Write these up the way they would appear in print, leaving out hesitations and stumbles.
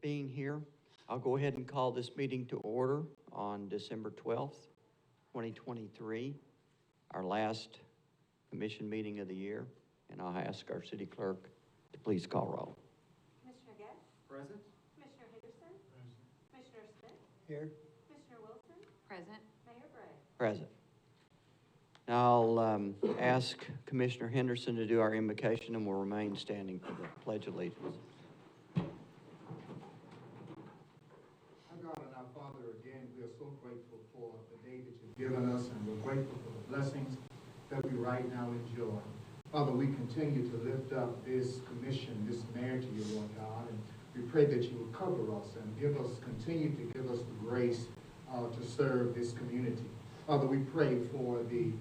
being here. I'll go ahead and call this meeting to order on December 12th, 2023, our last commission meeting of the year. And I'll ask our city clerk to please call roll. Commissioner Guest? Present. Commissioner Henderson? Present. Commissioner Smith? Here. Commissioner Wilson? Present. Mayor Bray? Present. Now I'll ask Commissioner Henderson to do our invocation, and we'll remain standing for the Pledge of Allegiance. Our God and our Father, again, we are so grateful for the day that you've given us, and we're grateful for the blessings that we right now enjoy. Father, we continue to lift up this commission, this mayor to you, Lord God, and we pray that you will cover us and continue to give us the grace to serve this community. Father, we pray for the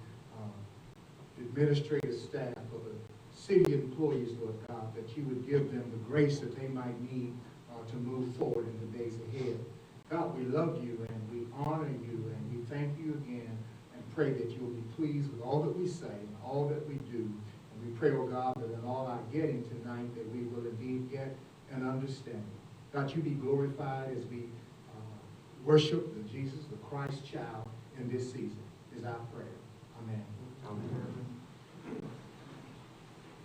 administrative staff, of the city employees, Lord God, that you would give them the grace that they might need to move forward in the days ahead. God, we love you and we honor you and we thank you again and pray that you will be pleased with all that we say and all that we do. And we pray, oh God, that in all our getting tonight that we will indeed get an understanding. God, you be glorified as we worship the Jesus, the Christ child in this season is our prayer. Amen. Amen.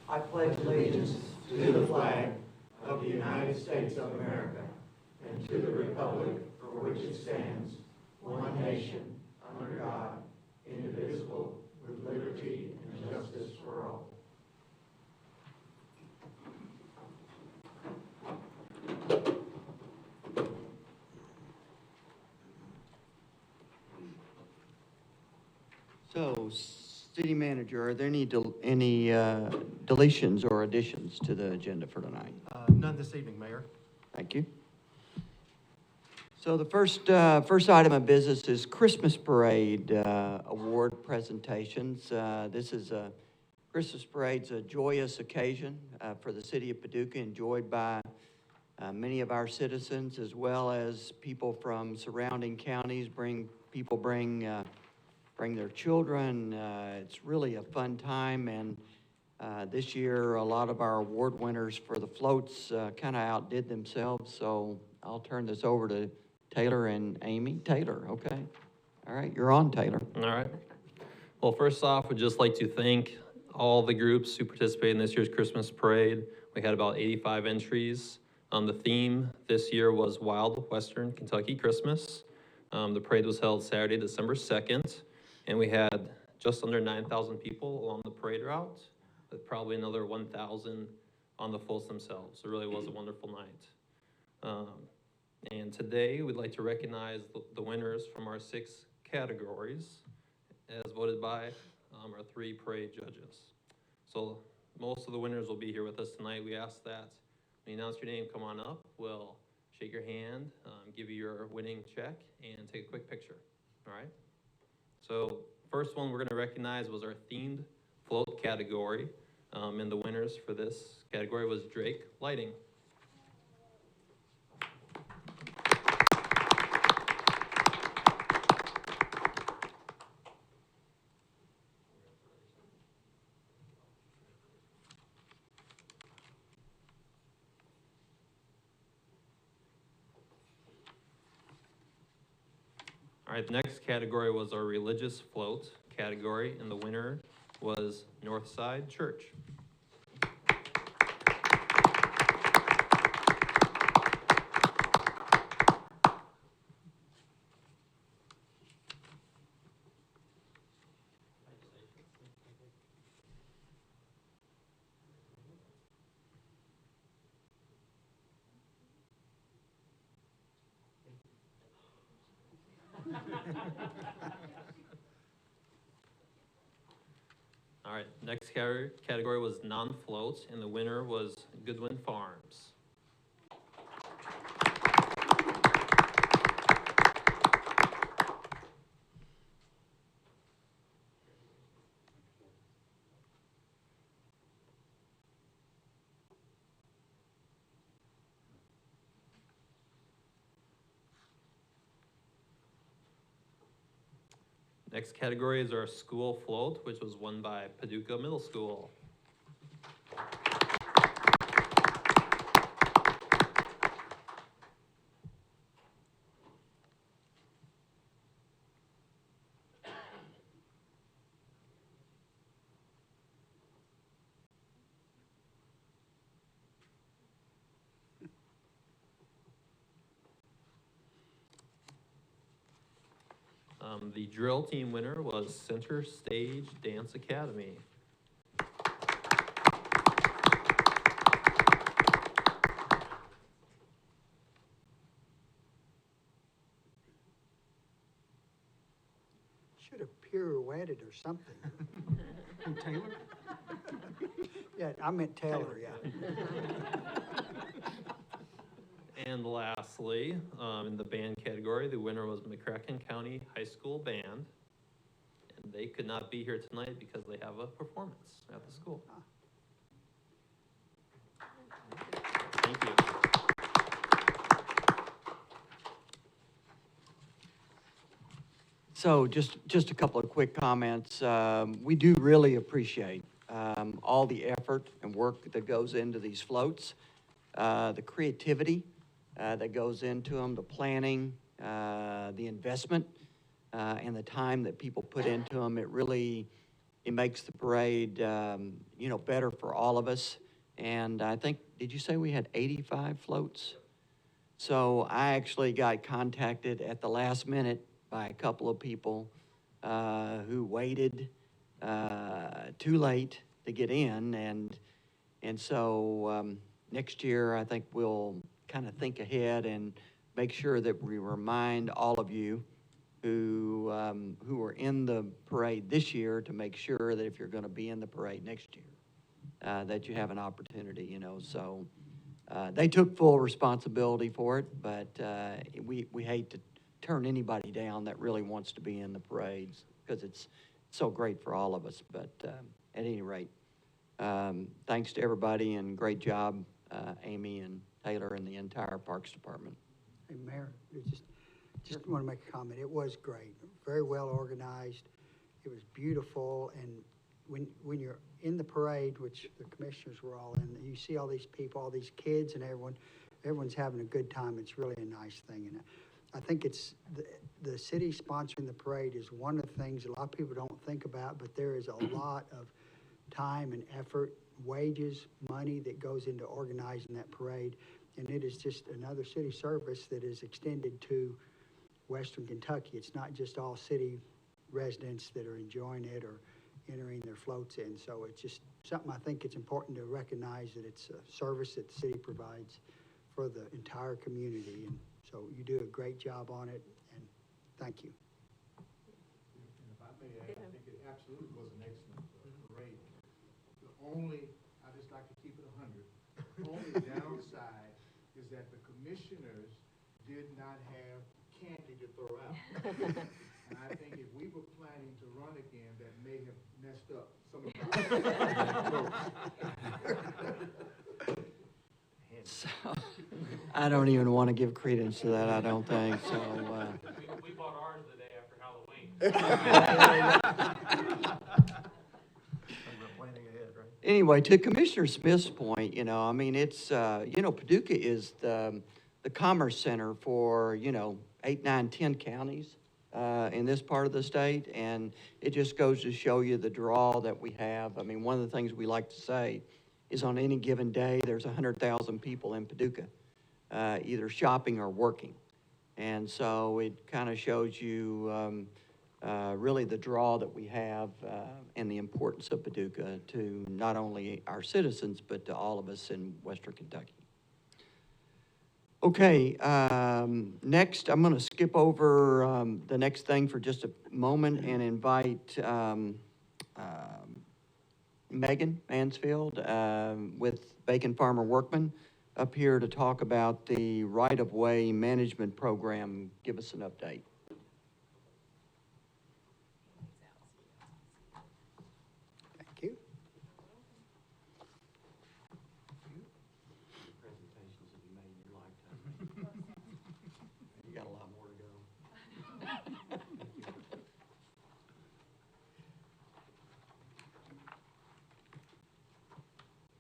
I pledge allegiance to the flag of the United States of America and to the republic for which it stands, one nation, under God, indivisible, with liberty and justice for all. So, City Manager, are there any deletions or additions to the agenda for tonight? None this evening, Mayor. Thank you. So the first item of business is Christmas Parade award presentations. Christmas Parade's a joyous occasion for the City of Paducah, enjoyed by many of our citizens as well as people from surrounding counties. People bring their children. It's really a fun time, and this year a lot of our award winners for the floats kind of outdid themselves, so I'll turn this over to Taylor and Amy. Taylor, okay. All right, you're on, Taylor. All right. Well, first off, we'd just like to thank all the groups who participated in this year's Christmas Parade. We had about 85 entries. The theme this year was Wild Western Kentucky Christmas. The parade was held Saturday, December 2nd. And we had just under 9,000 people along the parade route, with probably another 1,000 on the floats themselves. It really was a wonderful night. And today, we'd like to recognize the winners from our 6 categories, as voted by our 3 parade judges. So most of the winners will be here with us tonight. We ask that when you announce your name, come on up. We'll shake your hand, give you your winning check, and take a quick picture. All right? So first one we're going to recognize was our themed float category, and the winners for this category was Drake Lighting. All right, the next category was our religious float category, and the winner was Northside Church. All right, next category was non-float, and the winner was Goodwin Farms. Next category is our school float, which was won by Paducah Middle School. The drill team winner was Center Stage Dance Academy. Should have pirouetted or something. Taylor? Yeah, I meant Taylor, yeah. And lastly, in the band category, the winner was McCracken County High School Band. And they could not be here tonight because they have a performance at the school. Thank you. So just a couple of quick comments. We do really appreciate all the effort and work that goes into these floats, the creativity that goes into them, the planning, the investment, and the time that people put into them. It makes the parade, better for all of us. And I think, did you say we had 85 floats? So I actually got contacted at the last minute by a couple of people who waited too late to get in, and so next year I think we'll kind of think ahead and make sure that we remind all of you who are in the parade this year to make sure that if you're going to be in the parade next year, that you have an opportunity. So they took full responsibility for it, but we hate to turn anybody down that really wants to be in the parades because it's so great for all of us. But at any rate, thanks to everybody and great job, Amy and Taylor and the entire Parks Department. Hey, Mayor, just want to make a comment. It was great, very well organized. It was beautiful, and when you're in the parade, which the commissioners were all in, you see all these people, all these kids, and everyone's having a good time. It's really a nice thing, and I think it's the city sponsoring the parade is one of the things a lot of people don't think about, but there is a lot of time and effort, wages, money that goes into organizing that parade, and it is just another city service that is extended to Western Kentucky. It's not just all city residents that are enjoying it or entering their floats in, so it's just something I think it's important to recognize that it's a service that the city provides for the entire community, and so you do a great job on it, and thank you. And if I may add, I think it absolutely was an excellent parade. I just like to keep it 100. The only downside is that the commissioners did not have candy to throw out. And I think if we were planning to run again, that may have messed up some of our So, I don't even want to give credence to that, I don't think, so. We bought ours the day after Halloween. Anyway, to Commissioner Smith's point, it's, Paducah is the commerce center for, 8, 9, 10 counties in this part of the state, and it just goes to show you the draw that we have. I mean, one of the things we like to say is on any given day, there's 100,000 people in Paducah, either shopping or working. And so it kind of shows you really the draw that we have and the importance of Paducah to not only our citizens, but to all of us in Western Kentucky. Okay, next I'm going to skip over the next thing for just a moment and invite Megan Mansfield with Bacon Farmer Workman up here to talk about the right-of-way management program. Give us an update. Thank you. Presentations that you made in your lifetime. You got a lot more to go.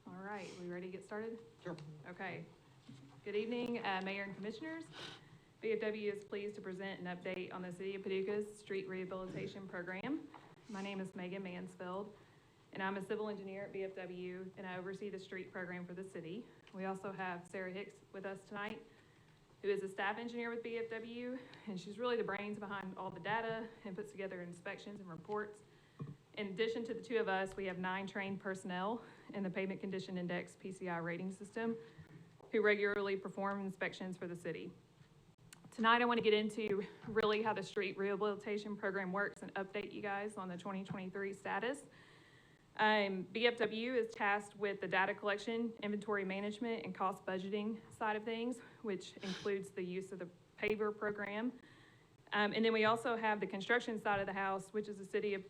All right, we ready to get started? Sure. Okay. Good evening, Mayor and Commissioners. BFW is pleased to present an update on the City of Paducah's street rehabilitation program. My name is Megan Mansfield, and I'm a civil engineer at BFW, and I oversee the street program for the city. We also have Sarah Hicks with us tonight, who is a staff engineer with BFW, and she's really the brains behind all the data and puts together inspections and reports. In addition to the two of us, we have 9 trained personnel in the Pavement Condition Index PCI rating system who regularly perform inspections for the city. Tonight, I want to get into really how the street rehabilitation program works and update you guys on the 2023 status. BFW is tasked with the data collection, inventory management, and cost budgeting side of things, which includes the use of the paver program. And then we also have the construction side of the house, which is the City of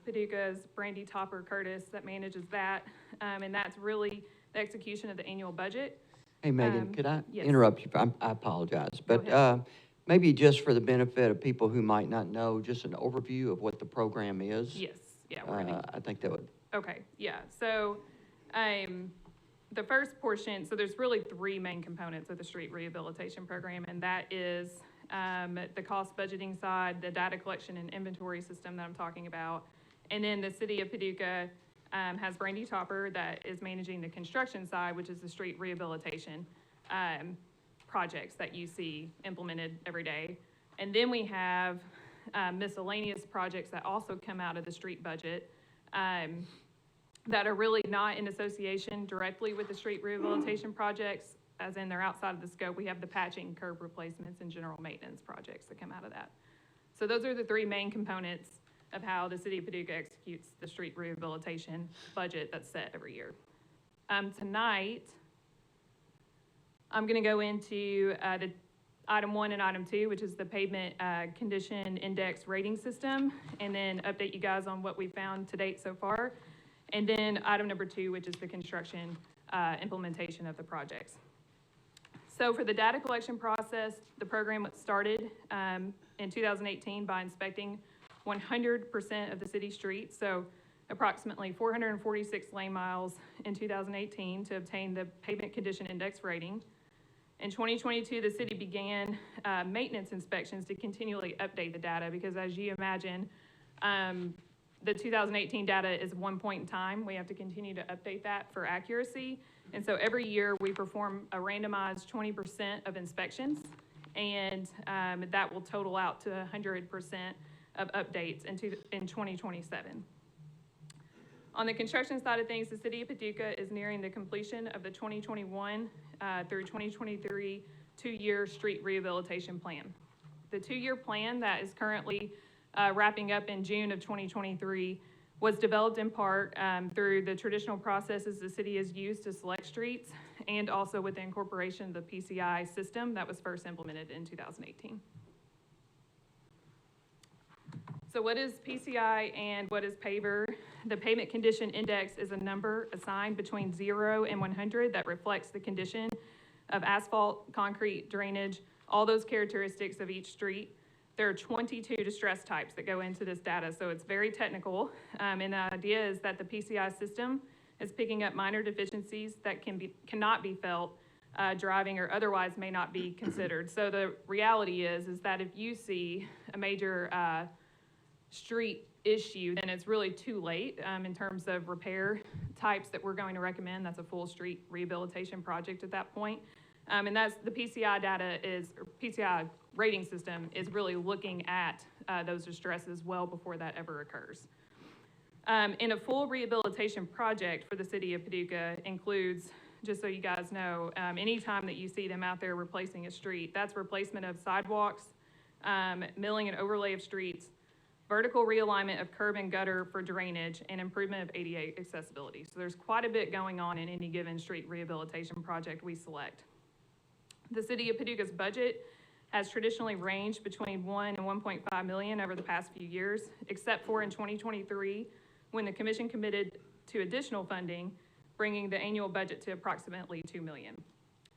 Paducah's Brandy Topper Curtis that manages that. And that's really the execution of the annual budget. Hey, Megan, could I yes. interrupt you? I apologize, Go but maybe just for the benefit of people who might not know, just an overview of what the program is. Yes, yeah, we're gonna, I think that would. okay, yeah. So, the first portion, so there's really 3 main components of the street rehabilitation program, and that is the cost budgeting side, the data collection and inventory system that I'm talking about, and then the City of Paducah has Brandy Topper that is managing the construction side, which is the street rehabilitation projects that you see implemented every day. And then we have miscellaneous projects that also come out of the street budget that are really not in association directly with the street rehabilitation projects, as in they're outside of the scope. We have the patching, curb replacements, and general maintenance projects that come out of that. So those are the 3 main components of how the City of Paducah executes the street rehabilitation budget that's set every year. Tonight, I'm gonna go into the item 1 and item 2, which is the pavement condition index rating system, and then update you guys on what we found to date so far. And then item number 2, which is the construction implementation of the projects. So for the data collection process, the program started in 2018 by inspecting 100% of the city streets, so approximately 446 lane miles in 2018 to obtain the pavement condition index rating. In 2022, the city began maintenance inspections to continually update the data because, as you imagine, the 2018 data is one point in time. We have to continue to update that for accuracy. And so every year we perform a randomized 20% of inspections, and that will total out to 100% of updates in 2027. On the construction side of things, the City of Paducah is nearing the completion of the 2021 through 2023 2-year street rehabilitation plan. The 2-year plan that is currently wrapping up in June of 2023 was developed in part through the traditional processes the city has used to select streets, and also with the incorporation of the PCI system that was first implemented in 2018. So what is PCI and what is paver? The pavement condition index is a number assigned between 0 and 100 that reflects the condition of asphalt, concrete, drainage, all those characteristics of each street. There are 22 distress types that go into this data, so it's very technical. And the idea is that the PCI system is picking up minor deficiencies that cannot be felt driving or otherwise may not be considered. So the reality is that if you see a major street issue, then it's really too late in terms of repair types that we're going to recommend. That's a full street rehabilitation project at that point. And that's the PCI data PCI rating system is really looking at those distresses well before that ever occurs. And a full rehabilitation project for the City of Paducah includes, just so you guys know, anytime that you see them out there replacing a street, that's replacement of sidewalks, milling and overlay of streets, vertical realignment of curb and gutter for drainage, and improvement of ADA accessibility. So there's quite a bit going on in any given street rehabilitation project we select. The City of Paducah's budget has traditionally ranged between 1 and 1.5 million over the past few years, except for in 2023, when the commission committed to additional funding, bringing the annual budget to approximately 2 million.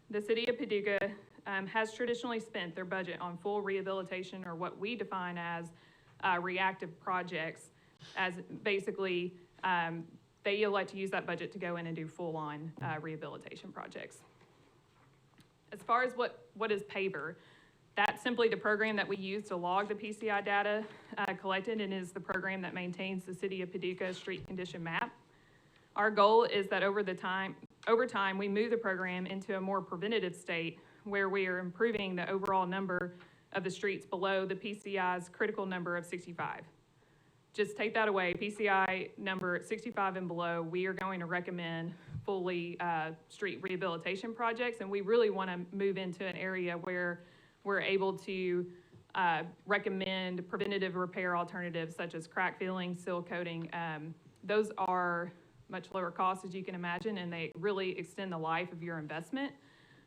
The City of Paducah has traditionally spent their budget on full rehabilitation, or what we define as reactive projects, as basically they elect to use that budget to go in and do full-on rehabilitation projects. As far as what is paver, that's simply the program that we use to log the PCI data collected, and is the program that maintains the City of Paducah street condition map. Our goal is that over time, we move the program into a more preventative state where we are improving the overall number of the streets below the PCI's critical number of 65. Just take that away, PCI number at 65 and below, we are going to recommend fully street rehabilitation projects, and we really want to move into an area where we're able to recommend preventative repair alternatives such as crack filling, seal coating. Those are much lower cost, as you can imagine, and they really extend the life of your investment.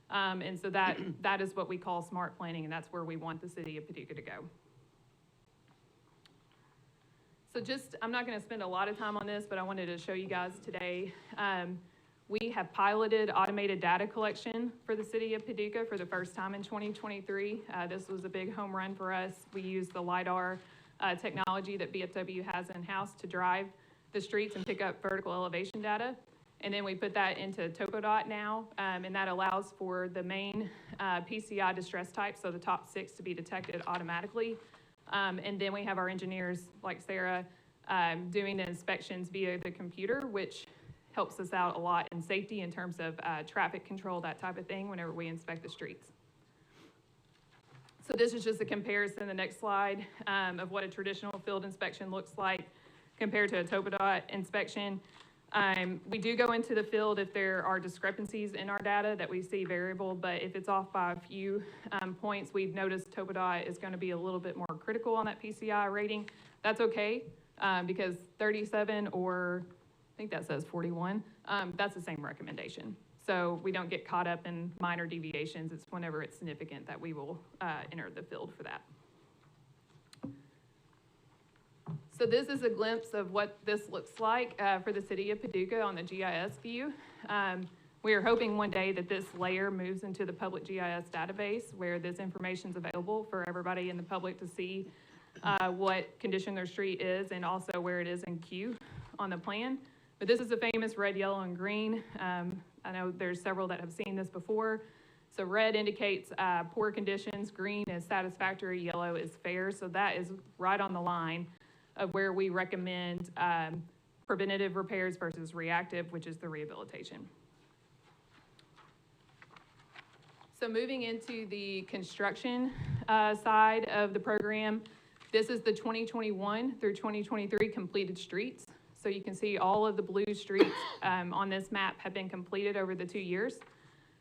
And so that is what we call smart planning, and that's where we want the City of Paducah to go. So I'm not going to spend a lot of time on this, but I wanted to show you guys today. We have piloted automated data collection for the City of Paducah for the first time in 2023. This was a big home run for us. We used the LiDAR technology that BFW has in-house to drive the streets and pick up vertical elevation data. And then we put that into TopoDot now, and that allows for the main PCI distress types, so the top 6 to be detected automatically. And then we have our engineers, like Sarah, doing the inspections via the computer, which helps us out a lot in safety in terms of traffic control, that type of thing, whenever we inspect the streets. So this is just a comparison, the next slide, of what a traditional field inspection looks like compared to a TopoDot inspection. We do go into the field if there are discrepancies in our data that we see variable, but if it's off by a few points, we've noticed TopoDot is going to be a little bit more critical on that PCI rating. That's okay, because 37 or I think that says 41, that's the same recommendation. So we don't get caught up in minor deviations. It's whenever it's significant that we will enter the field for that. So this is a glimpse of what this looks like for the City of Paducah on the GIS view. We are hoping one day that this layer moves into the public GIS database where this information is available for everybody in the public to see what condition their street is and also where it is in queue on the plan. But this is a famous red, yellow, and green. I know there's several that have seen this before. So red indicates poor conditions, green is satisfactory, yellow is fair. So that is right on the line of where we recommend preventative repairs versus reactive, which is the rehabilitation. So moving into the construction side of the program, this is the 2021 through 2023 completed streets. So you can see all of the blue streets on this map have been completed over the 2 years.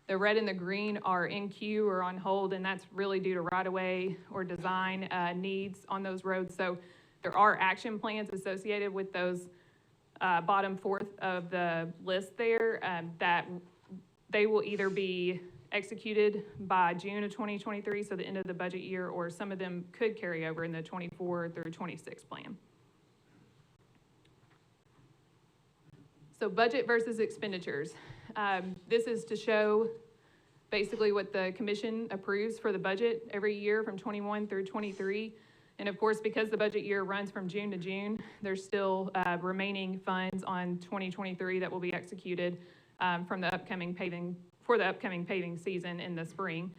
The red and the green are in queue or on hold, and that's really due to right-of-way or design needs on those roads. So there are action plans associated with those bottom fourth of the list there that they will either be executed by June of 2023, so the end of the budget year, or some of them could carry over in the 24 through 26 plan. So budget versus expenditures. This is to show basically what the commission approves for the budget every year from 21 through 23. And of course, because the budget year runs from June to June, there's still remaining funds on 2023 that will be executed from the upcoming paving season in the spring.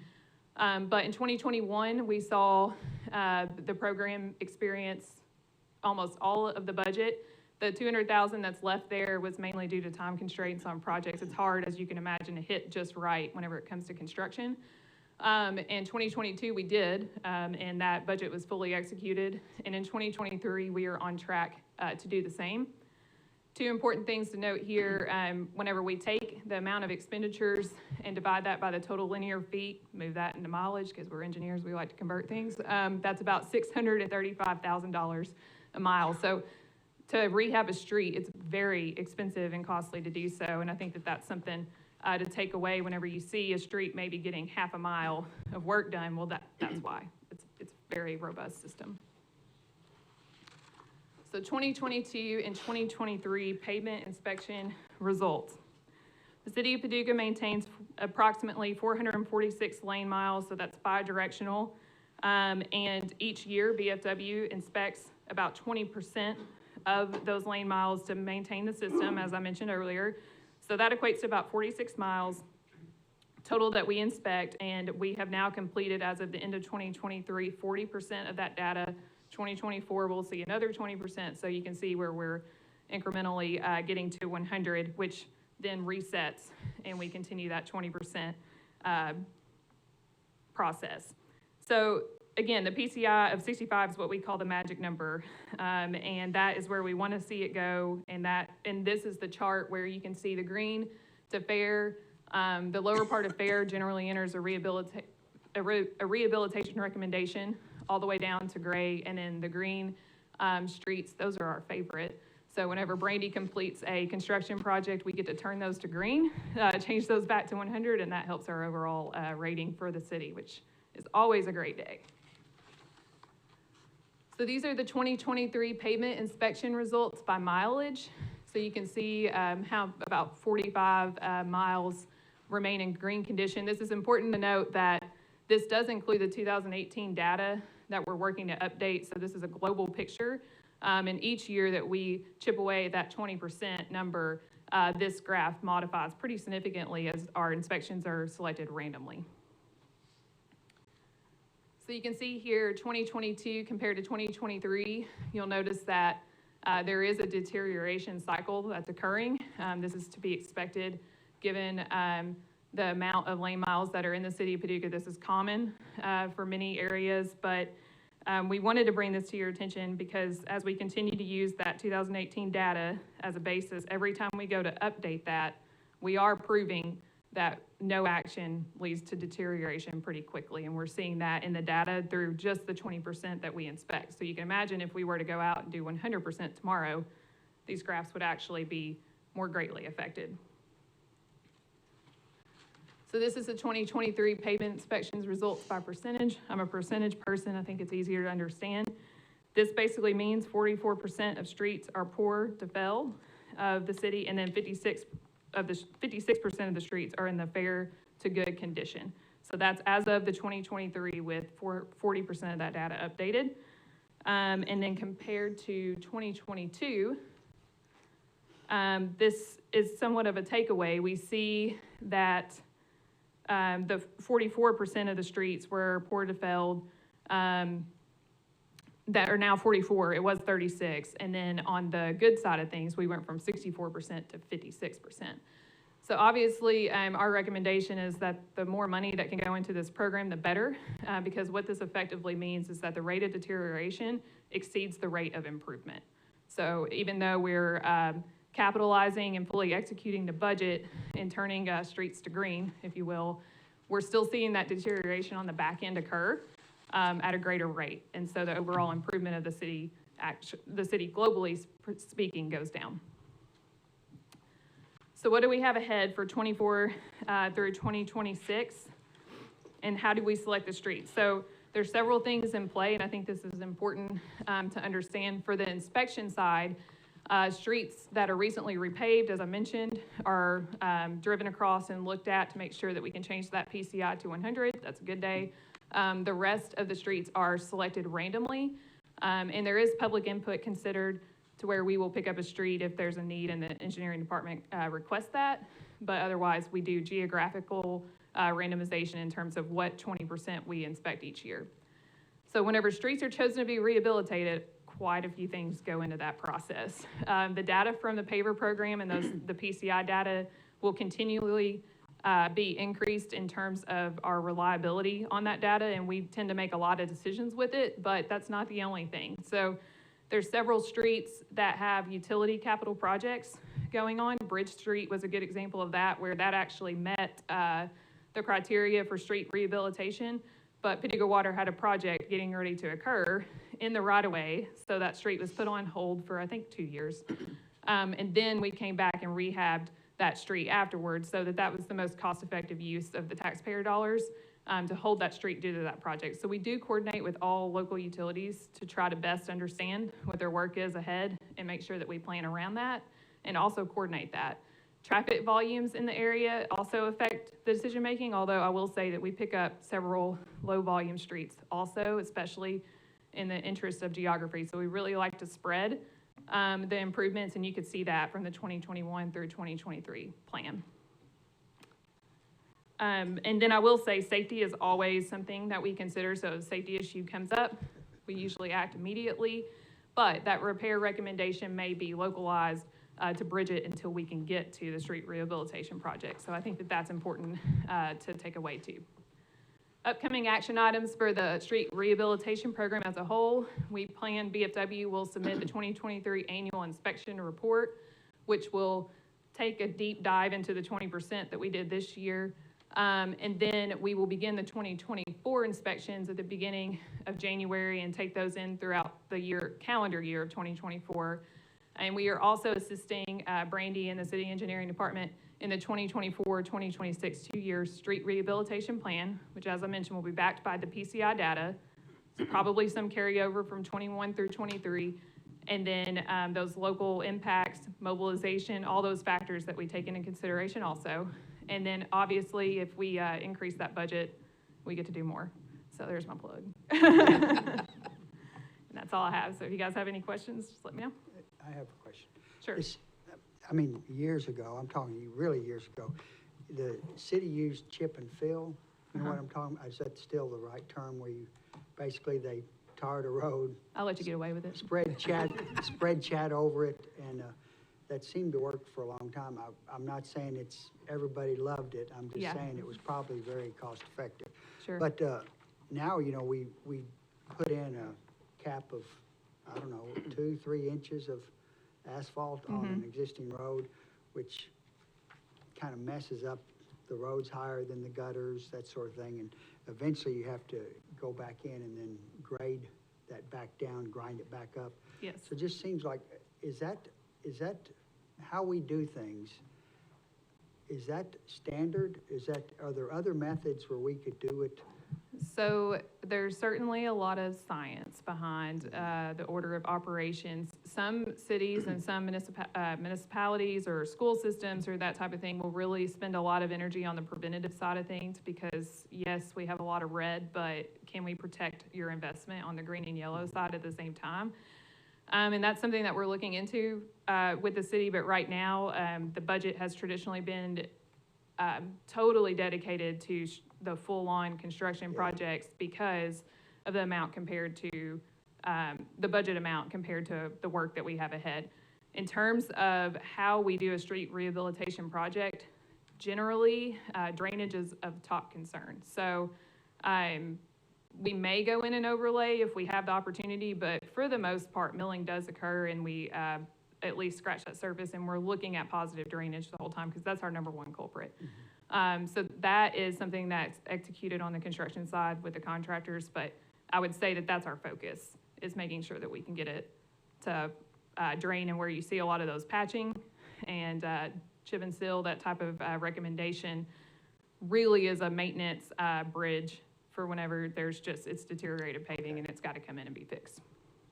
But in 2021, we saw the program experience almost all of the budget. The $200,000 that's left there was mainly due to time constraints on projects. It's hard, as you can imagine, to hit just right whenever it comes to construction. In 2022, we did, and that budget was fully executed. And in 2023, we are on track to do the same. Two important things to note here, whenever we take the amount of expenditures and divide that by the total linear feet, move that into mileage, because we're engineers, we like to convert things, that's about $635,000 a mile. So to rehab a street, it's very expensive and costly to do so, and I think that that's something to take away whenever you see a street maybe getting half a mile of work done. Well, that's why. It's a very robust system. So 2022 and 2023 pavement inspection results. The City of Paducah maintains approximately 446 lane miles, so that's bi-directional. And each year, BFW inspects about 20% of those lane miles to maintain the system, as I mentioned earlier. So that equates to about 46 miles total that we inspect, and we have now completed, as of the end of 2023, 40% of that data. 2024, we'll see another 20%, so you can see where we're incrementally getting to 100, which then resets, and we continue that 20% process. So again, the PCI of 65 is what we call the magic number, and that is where we want to see it go. And this is the chart where you can see the green to fair. The lower part of fair generally enters a rehabilitation recommendation all the way down to gray, and then the green streets, those are our favorite. So whenever Brandy completes a construction project, we get to turn those to green, change those back to 100, and that helps our overall rating for the city, which is always a great day. So these are the 2023 pavement inspection results by mileage. So you can see how about 45 miles remain in green condition. This is important to note that this does include the 2018 data that we're working to update. So this is a global picture. And each year that we chip away at that 20% number, this graph modifies pretty significantly as our inspections are selected randomly. So you can see here 2022 compared to 2023, you'll notice that there is a deterioration cycle that's occurring. This is to be expected given the amount of lane miles that are in the city of Paducah. This is common for many areas, but we wanted to bring this to your attention because as we continue to use that 2018 data as a basis, every time we go to update that, we are proving that no action leads to deterioration pretty quickly. And we're seeing that in the data through just the 20% that we inspect. So you can imagine if we were to go out and do 100% tomorrow, these graphs would actually be more greatly affected. So this is the 2023 pavement inspections results by percentage. I'm a percentage person. I think it's easier to understand. This basically means 44% of streets are poor to fail of the city, and then 56% of the streets are in the fair to good condition. So that's as of the 2023 with 40% of that data updated. And then compared to 2022, this is somewhat of a takeaway. We see that the 44% of the streets were poor to failed, that are now 44. It was 36. And then on the good side of things, we went from 64% to 56%. So obviously, our recommendation is that the more money that can go into this program, the better, because what this effectively means is that the rate of deterioration exceeds the rate of improvement. So even though we're capitalizing and fully executing the budget and turning streets to green, if you will, we're still seeing that deterioration on the back end occur at a greater rate. And so the overall improvement of the city globally speaking goes down. So what do we have ahead for 24 through 2026? And how do we select the streets? So there's several things in play, and I think this is important to understand. For the inspection side, streets that are recently repaved, as I mentioned, are driven across and looked at to make sure that we can change that PCI to 100. That's a good day. The rest of the streets are selected randomly, and there is public input considered to where we will pick up a street if there's a need and the engineering department requests that. But otherwise, we do geographical randomization in terms of what 20% we inspect each year. So whenever streets are chosen to be rehabilitated, quite a few things go into that process. The data from the paver program and the PCI data will continually be increased in terms of our reliability on that data, and we tend to make a lot of decisions with it, but that's not the only thing. So there's several streets that have utility capital projects going on. Bridge Street was a good example of that, where that actually met the criteria for street rehabilitation, but Paducah Water had a project getting ready to occur in the right-of-way, so that street was put on hold for, I think, 2 years. And then we came back and rehabbed that street afterwards, so that was the most cost-effective use of the taxpayer dollars to hold that street due to that project. So we do coordinate with all local utilities to try to best understand what their work is ahead and make sure that we plan around that and also coordinate that. Traffic volumes in the area also affect the decision-making, although I will say that we pick up several low-volume streets also, especially in the interest of geography. So we really like to spread the improvements, and you could see that from the 2021 through 2023 plan. And then I will say safety is always something that we consider. So if a safety issue comes up, we usually act immediately, but that repair recommendation may be localized to bridge it until we can get to the street rehabilitation project. So I think that that's important to take away too. Upcoming action items for the street rehabilitation program as a whole. We plan BFW will submit the 2023 annual inspection report, which will take a deep dive into the 20% that we did this year. And then we will begin the 2024 inspections at the beginning of January and take those in throughout the calendar year of 2024. And we are also assisting Brandy and the City Engineering Department in the 2024-2026 two-year street rehabilitation plan, which, as I mentioned, will be backed by the PCI data, so probably some carryover from 21 through 23, and then those local impacts, mobilization, all those factors that we take into consideration also. And then, obviously, if we increase that budget, we get to do more. So there's my plug. And that's all I have. So if you guys have any questions, just let me know. I have a question. Sure. Years ago, I'm talking really years ago, the city used chip and fill. You know what I'm talking about? Is that still the right term where you, basically they tarred a road? I'll let you get away with it. Spread chat over it, and that seemed to work for a long time. I'm not saying everybody loved it. I'm just saying it was probably very cost effective. Sure. But now, we put in a cap of, 2-3 inches of asphalt on an existing road, which kind of messes up the roads higher than the gutters, that sort of thing. And eventually you have to go back in and then grade that back down, grind it back up. Yes. So it just seems like, is that how we do things? Is that standard? Are there other methods where we could do it? So there's certainly a lot of science behind the order of operations. Some cities and some municipalities or school systems or that type of thing will really spend a lot of energy on the preventative side of things because, yes, we have a lot of red, but can we protect your investment on the green and yellow side at the same time? And that's something that we're looking into with the city, but right now the budget has traditionally been totally dedicated to the full-on construction projects because of the amount compared to the budget amount compared to the work that we have ahead. In terms of how we do a street rehabilitation project, generally drainage is of top concern. So we may go in and overlay if we have the opportunity, but for the most part, milling does occur and we at least scratch that surface, and we're looking at positive drainage the whole time because that's our number one culprit. So that is something that's executed on the construction side with the contractors, but I would say that that's our focus, is making sure that we can get it to drain, and where you see a lot of those patching and chip and seal, that type of recommendation really is a maintenance bridge for whenever it's deteriorated paving and it's got to come in and be fixed.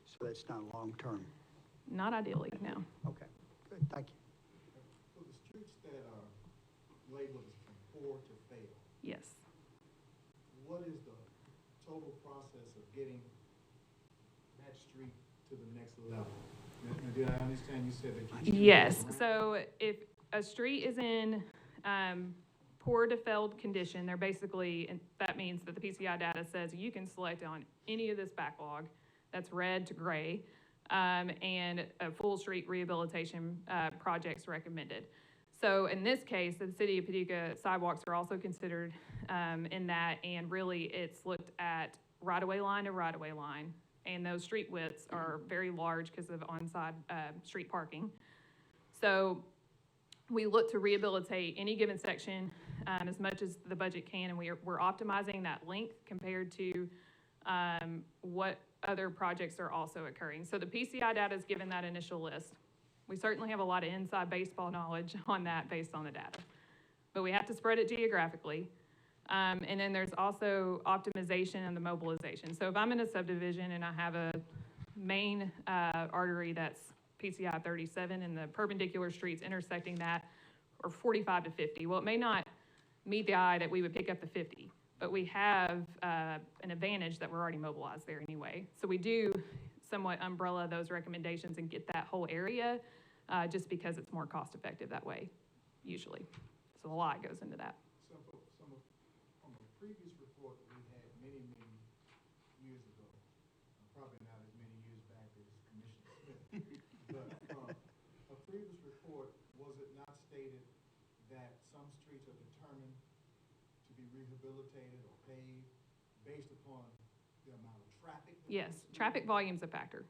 So that's not long-term? Not ideally, no. Okay, good, thank you. For the streets that are labeled as from poor to fail, Yes. what is the total process of getting that street to the next level? Now, did I understand you said that you? Yes, so if a street is in poor to failed condition, they're basically, and that means that the PCI data says you can select on any of this backlog that's red to gray, and a full street rehabilitation projects recommended. So in this case, the City of Paducah sidewalks are also considered in that, and really it's looked at right-of-way line to right-of-way line, and those street widths are very large because of on-side street parking. So we look to rehabilitate any given section as much as the budget can, and we're optimizing that length compared to what other projects are also occurring. So the PCI data is given that initial list. We certainly have a lot of inside baseball knowledge on that based on the data, but we have to spread it geographically. And then there's also optimization and the mobilization. So if I'm in a subdivision and I have a main artery that's PCI 37 and the perpendicular streets intersecting that are 45 to 50, well, it may not meet the eye that we would pick up the 50, but we have an advantage that we're already mobilized there anyway. So we do somewhat umbrella those recommendations and get that whole area just because it's more cost effective that way, usually. So a lot goes into that. From a previous report that we had many years ago, probably not as many years back as Commissioner Smith, but a previous report, was it not stated that some streets are determined to be rehabilitated or paved based upon the amount of traffic? Yes, traffic volume's a factor.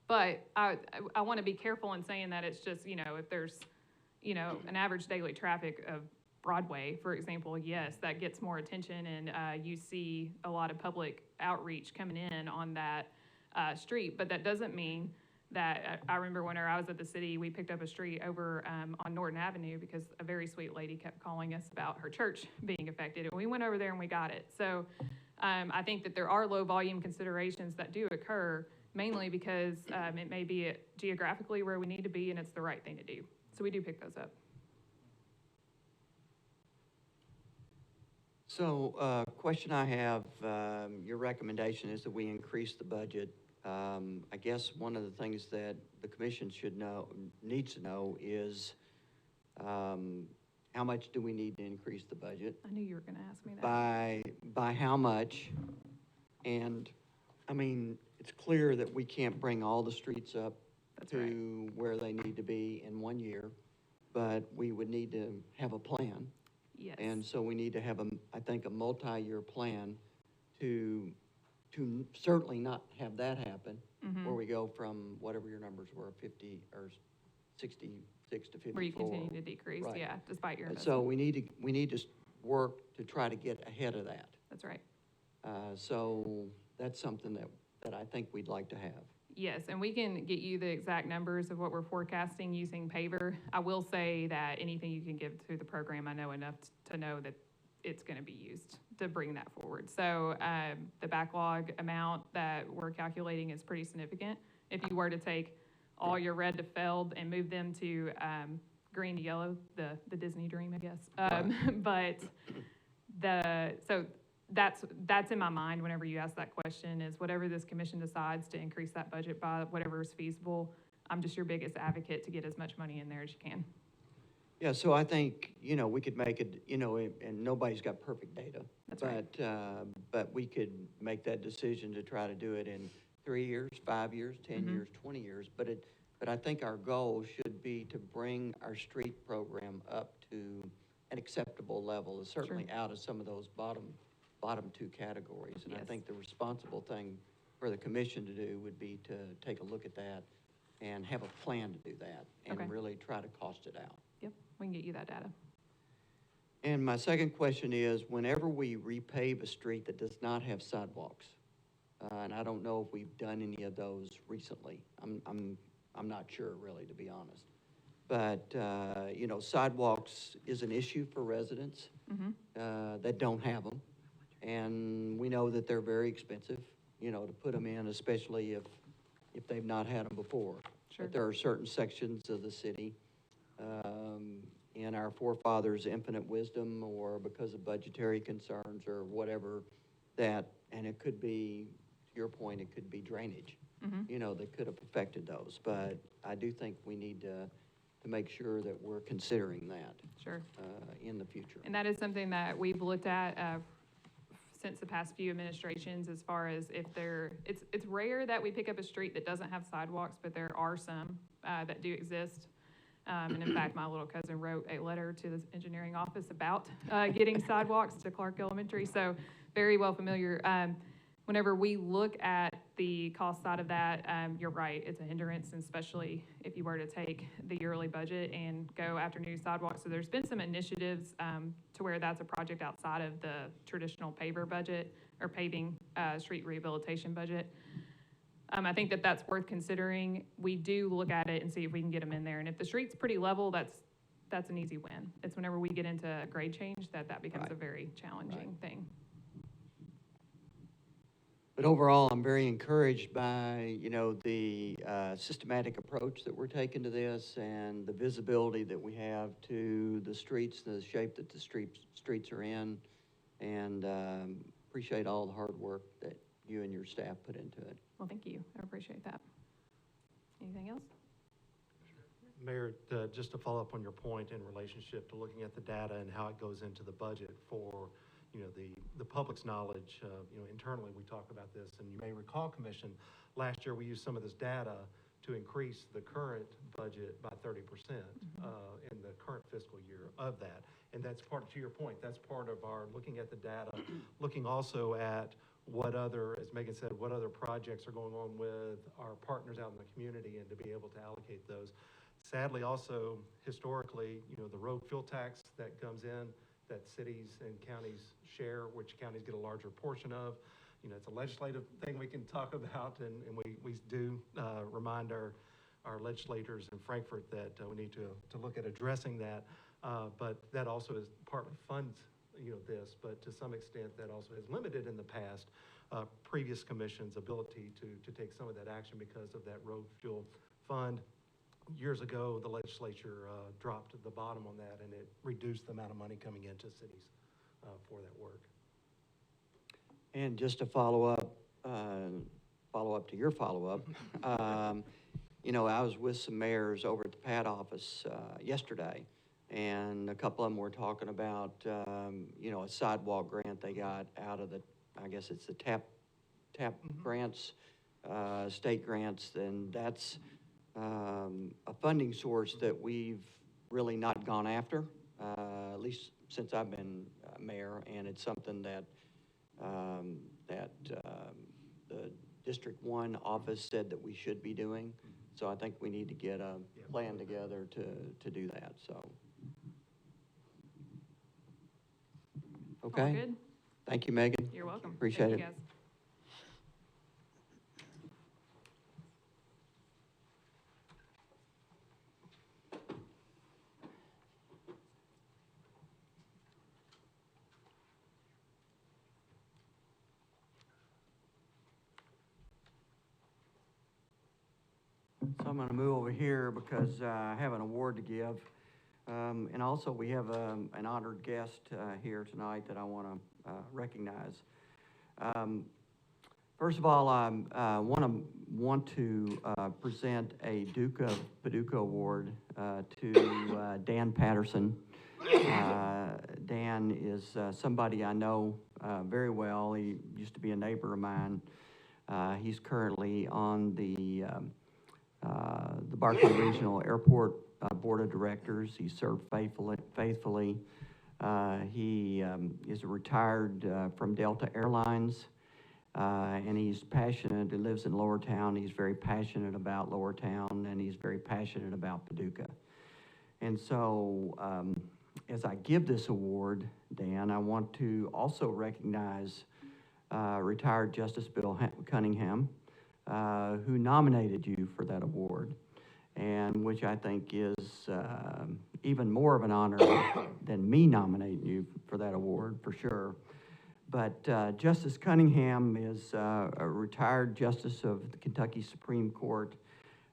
But I want to be careful in saying that it's just, if there's, an average daily traffic of Broadway, for example, yes, that gets more attention and you see a lot of public outreach coming in on that street. But that doesn't mean that, I remember when I was at the city, we picked up a street over on Norton Avenue because a very sweet lady kept calling us about her church being affected. And we went over there and we got it. So I think that there are low volume considerations that do occur, mainly because it may be geographically where we need to be and it's the right thing to do. So we do pick those up. So, question I have, your recommendation is that we increase the budget. I guess one of the things that the commission needs to know is, how much do we need to increase the budget? I knew you were going to ask me that. By how much? And, I mean, it's clear that we can't bring all the streets up That's to where they need to be in 1 year, but we would need to have a plan. Yes. And so we need to have I think, a multi-year plan to certainly not have that happen, Mhm. where we go from whatever your numbers were, 50 or 66 to 54. Where you continue to decrease, Right. yeah, despite your So investment. we need to work to try to get ahead of that. That's right. So that's something that I think we'd like to have. Yes, and we can get you the exact numbers of what we're forecasting using paver. I will say that anything you can give to the program, I know enough to know that it's going to be used to bring that forward. So the backlog amount that we're calculating is pretty significant. If you were to take all your red to feld and move them to green to yellow, the Disney dream, I guess. But so that's in my mind whenever you ask that question, is whatever this commission decides to increase that budget by, whatever is feasible. I'm just your biggest advocate to get as much money in there as you can. Yeah, so I think, we could make it, and nobody's got perfect data. That's right. But we could make that decision to try to do it in 3 years, 5 years, 10 years, 20 years. But I think our goal should be to bring our street program up to an acceptable level, certainly out of some of those bottom two categories. And I Yes. think the responsible thing for the commission to do would be to take a look at that and have a plan to do that and Okay. really try to cost it out. Yep, we can get you that data. And my second question is, whenever we repave a street that does not have sidewalks, and I don't know if we've done any of those recently. I'm not sure, really, to be honest. But, sidewalks is an issue for residents that don't have them. And we know that they're very expensive, to put them in, especially if they've not had them before. Sure. But there are certain sections of the city, in our forefathers' infinite wisdom or because of budgetary concerns or whatever, and it could be, to your point, it could be drainage, that could have affected those. But I do think we need to make sure that we're considering that Sure. in the future. And that is something that we've looked at since the past few administrations, as far as if it's rare that we pick up a street that doesn't have sidewalks, but there are some that do exist. And in fact, my little cousin wrote a letter to the engineering office about getting sidewalks to Clark Elementary, so very well familiar. Whenever we look at the cost side of that, you're right, it's a hindrance, and especially if you were to take the yearly budget and go after new sidewalks. So there's been some initiatives to where that's a project outside of the traditional paver budget or paving street rehabilitation budget. I think that's worth considering. We do look at it and see if we can get them in there. And if the street's pretty level, that's an easy win. It's whenever we get into grade change that becomes a very challenging thing. But overall, I'm very encouraged by, the systematic approach that we're taking to this and the visibility that we have to the streets, the shape that the streets are in, and appreciate all the hard work that you and your staff put into it. Well, thank you. I appreciate that. Anything else? Mayor, just to follow up on your point in relationship to looking at the data and how it goes into the budget for, the public's knowledge, internally we talk about this, and you may recall, Commission, last year we used some of this data to increase the current budget by 30% in the current fiscal year of that. And that's part, to your point, that's part of our looking at the data, looking also at what other, as Megan said, what other projects are going on with our partners out in the community and to be able to allocate those. Sadly, also, historically, the road fuel tax that comes in, that cities and counties share, which counties get a larger portion of. It's a legislative thing we can talk about, and we do remind our legislators in Frankfurt that we need to look at addressing that. But that also is partly funds, this, but to some extent that also has limited in the past previous commission's ability to take some of that action because of that road fuel fund. Years ago, the legislature dropped the bottom on that, and it reduced the amount of money coming into cities for that work. And just to follow up to your follow-up, I was with some mayors over at the PAD office yesterday, and a couple of them were talking about, a sidewalk grant they got out of I guess it's the TAP grants, state grants, and that's a funding source that we've really not gone after, at least since I've been mayor, and it's something that the District 1 office said that we should be doing. So I think we need to get a plan together to do that, so. Okay. All good? Thank you, Megan. You're welcome. Appreciate Thank it. you, guys. So I'm going to move over here because I have an award to give. And also we have an honored guest here tonight that I want to recognize. First of all, I want to present a Duke of Paducah Award to Dan Patterson. Dan is somebody I know very well. He used to be a neighbor of mine. He's currently on the Barkley Regional Airport Board of Directors. He served faithfully. He is retired from Delta Airlines, and he's passionate. He lives in Lower Town. He's very passionate about Lower Town, and he's very passionate about Paducah. And so, as I give this award, Dan, I want to also recognize retired Justice Bill Cunningham, who nominated you for that award, and which I think is even more of an honor than me nominating you for that award, for sure. But Justice Cunningham is a retired justice of the Kentucky Supreme Court,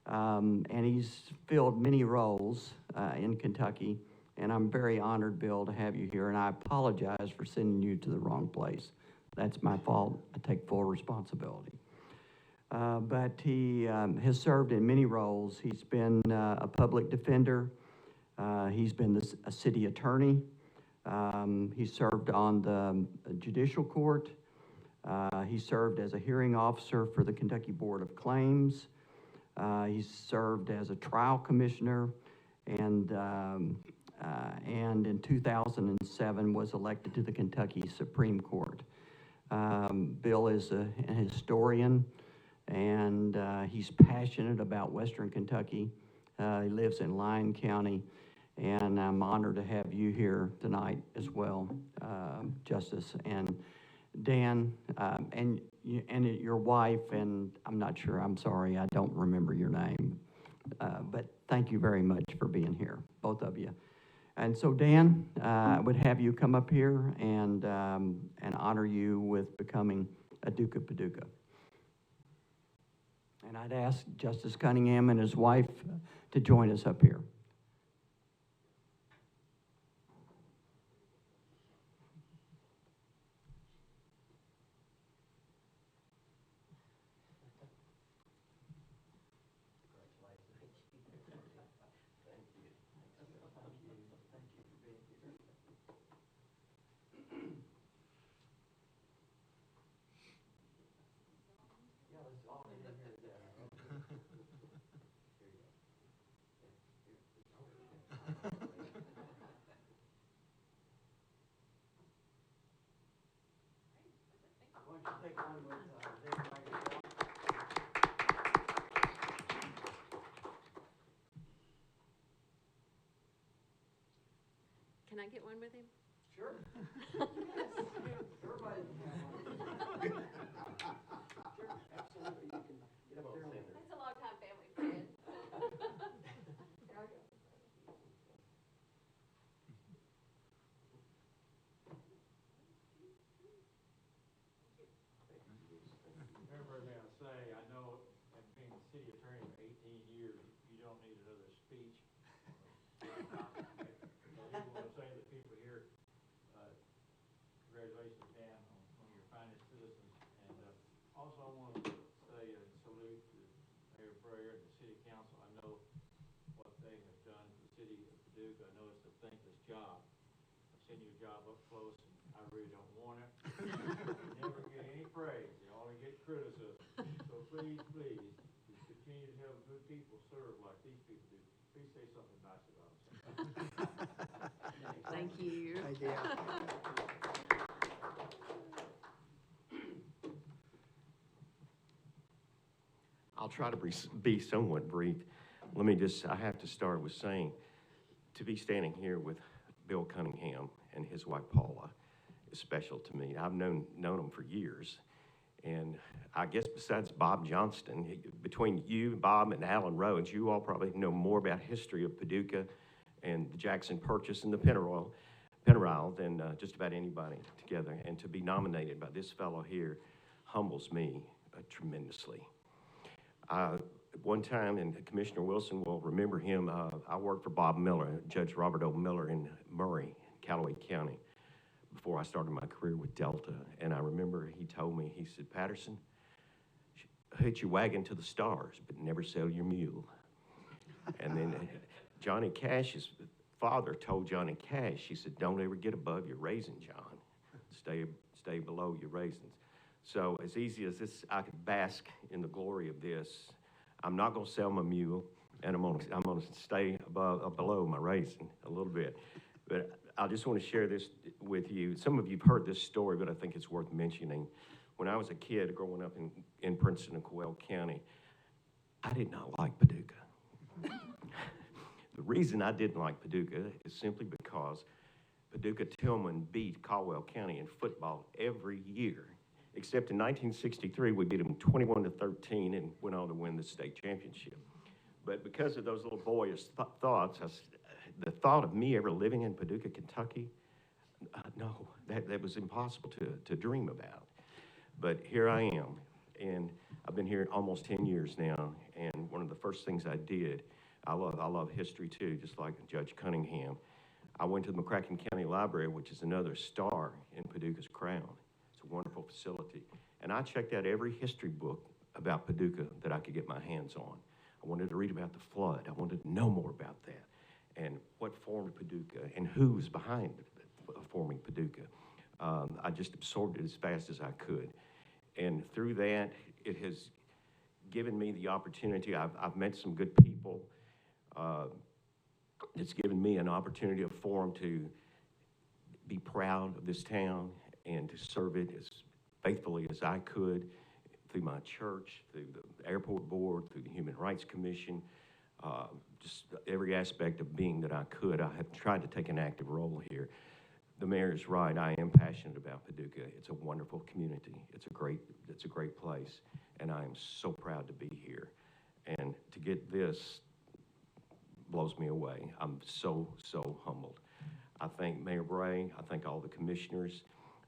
and he's filled many roles in Kentucky, and I'm very honored, Bill, to have you here, and I apologize for sending you to the wrong place. That's my fault. I take full responsibility. But he has served in many roles. He's been a public defender. He's been a city attorney. He served on the judicial court. He served as a hearing officer for the Kentucky Board of Claims. He served as a trial commissioner, and in 2007 was elected to the Kentucky Supreme Court. Bill is a historian, and he's passionate about Western Kentucky. He lives in Lyon County, and I'm honored to have you here tonight as well, Justice. And Dan, and your wife, and I'm not sure, I'm sorry, I don't remember your name, but thank you very much for being here, both of you. And so, Dan, I would have you come up here and honor you with becoming a Duke of Paducah. And I'd ask Justice Cunningham and his wife to join us up here. take one with David Michael. Can I get one with him? Sure. Everybody can have one. Sure, absolutely, you can get up there. That's a long-time family friend. Remember, may I say, I know, and being city attorney for 18 years, you don't need another speech. So I want to say to the people here, congratulations, Dan, on one of your finest citizens. And also, I want to say and salute to Mayor Breyer and the city council. I know what they have done for the city of Paducah. I know it's a thankless job. I've seen your job up close, and I really don't want it. You never get any praise. You only get criticism. So please, please, just continue to have good people serve like these people do. Please say something nice about them. Thank you. Thank you. I'll try to be somewhat brief. I have to start with saying, to be standing here with Bill Cunningham and his wife Paula is special to me. I've known him for years. And I guess besides Bob Johnston, between you, Bob, and Alan Rhodes, you all probably know more about history of Paducah and the Jackson Purchase and the Pennyroyal than just about anybody together. And to be nominated by this fellow here humbles me tremendously. One time, and Commissioner Wilson will remember him, I worked for Bob Miller, Judge Robert O. Miller in Murray, Callaway County, before I started my career with Delta. And I remember he told me, he said, Patterson, hitch your wagon to the stars, but never sell your mule. And then Johnny Cash's father told Johnny Cash, he said, don't ever get above your raisin, John. Stay below your raisins. So as easy as this, I could bask in the glory of this. I'm not going to sell my mule, and I'm going to stay below my raisin a little bit. But I just want to share this with you. Some of you have heard this story, but I think it's worth mentioning. When I was a kid growing up in Princeton and Coyle County, I did not like Paducah. The reason I didn't like Paducah is simply because Paducah Tillman beat Caldwell County in football every year. Except in 1963, we beat them 21-13 and went on to win the state championship. But because of those little boyish thoughts, the thought of me ever living in Paducah, Kentucky, no, that was impossible to dream about. But here I am, and I've been here almost 10 years now, and one of the first things I did, I love history too, just like Judge Cunningham. I went to the McCracken County Library, which is another star in Paducah's crown. It's a wonderful facility. And I checked out every history book about Paducah that I could get my hands on. I wanted to read about the flood. I wanted to know more about that and what formed Paducah and who was behind forming Paducah. I just absorbed it as fast as I could. And through that, it has given me the opportunity. I've met some good people. It's given me an opportunity, a forum to be proud of this town and to serve it as faithfully as I could through my church, through the airport board, through the Human Rights Commission, just every aspect of being that I could. I have tried to take an active role here. The mayor is right. I am passionate about Paducah. It's a wonderful community. It's a great place, and I am so proud to be here. And to get this blows me away. I'm so humbled. I thank Mayor Bray. I thank all the commissioners.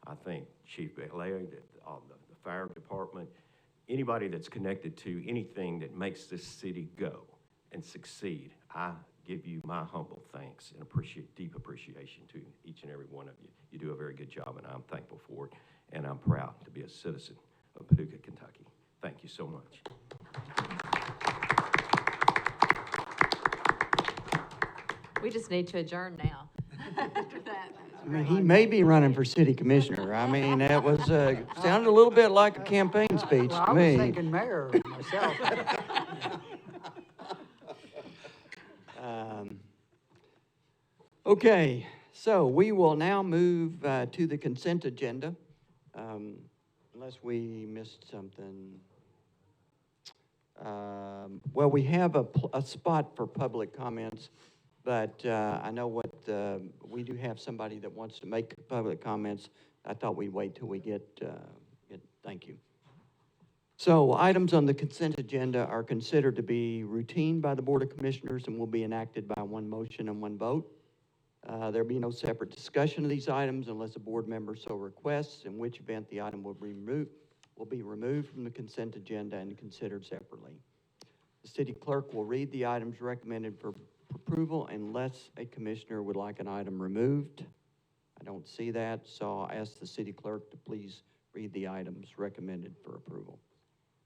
I thank Chief Laird, the fire department, anybody that's connected to anything that makes this city go and succeed. I give you my humble thanks and deep appreciation to each and every one of you. You do a very good job, and I'm thankful for it, and I'm proud to be a citizen of Paducah, Kentucky. Thank you so much. We just need to adjourn now. After that. I mean, he may be running for city commissioner. I mean, that was, sounded a little bit like a campaign speech Well, to I was me. thinking mayor myself. Okay, so we will now move to the consent agenda. unless we missed something. Well, we have a spot for public comments, but I know we do have somebody that wants to make public comments. I thought we'd wait till we get thank you. So items on the consent agenda are considered to be routine by the Board of Commissioners and will be enacted by one motion and one vote. There'll be no separate discussion of these items unless a board member so requests, in which event the item will be removed from the consent agenda and considered separately. The city clerk will read the items recommended for approval unless a commissioner would like an item removed. I don't see that, so I'll ask the city clerk to please read the items recommended for approval.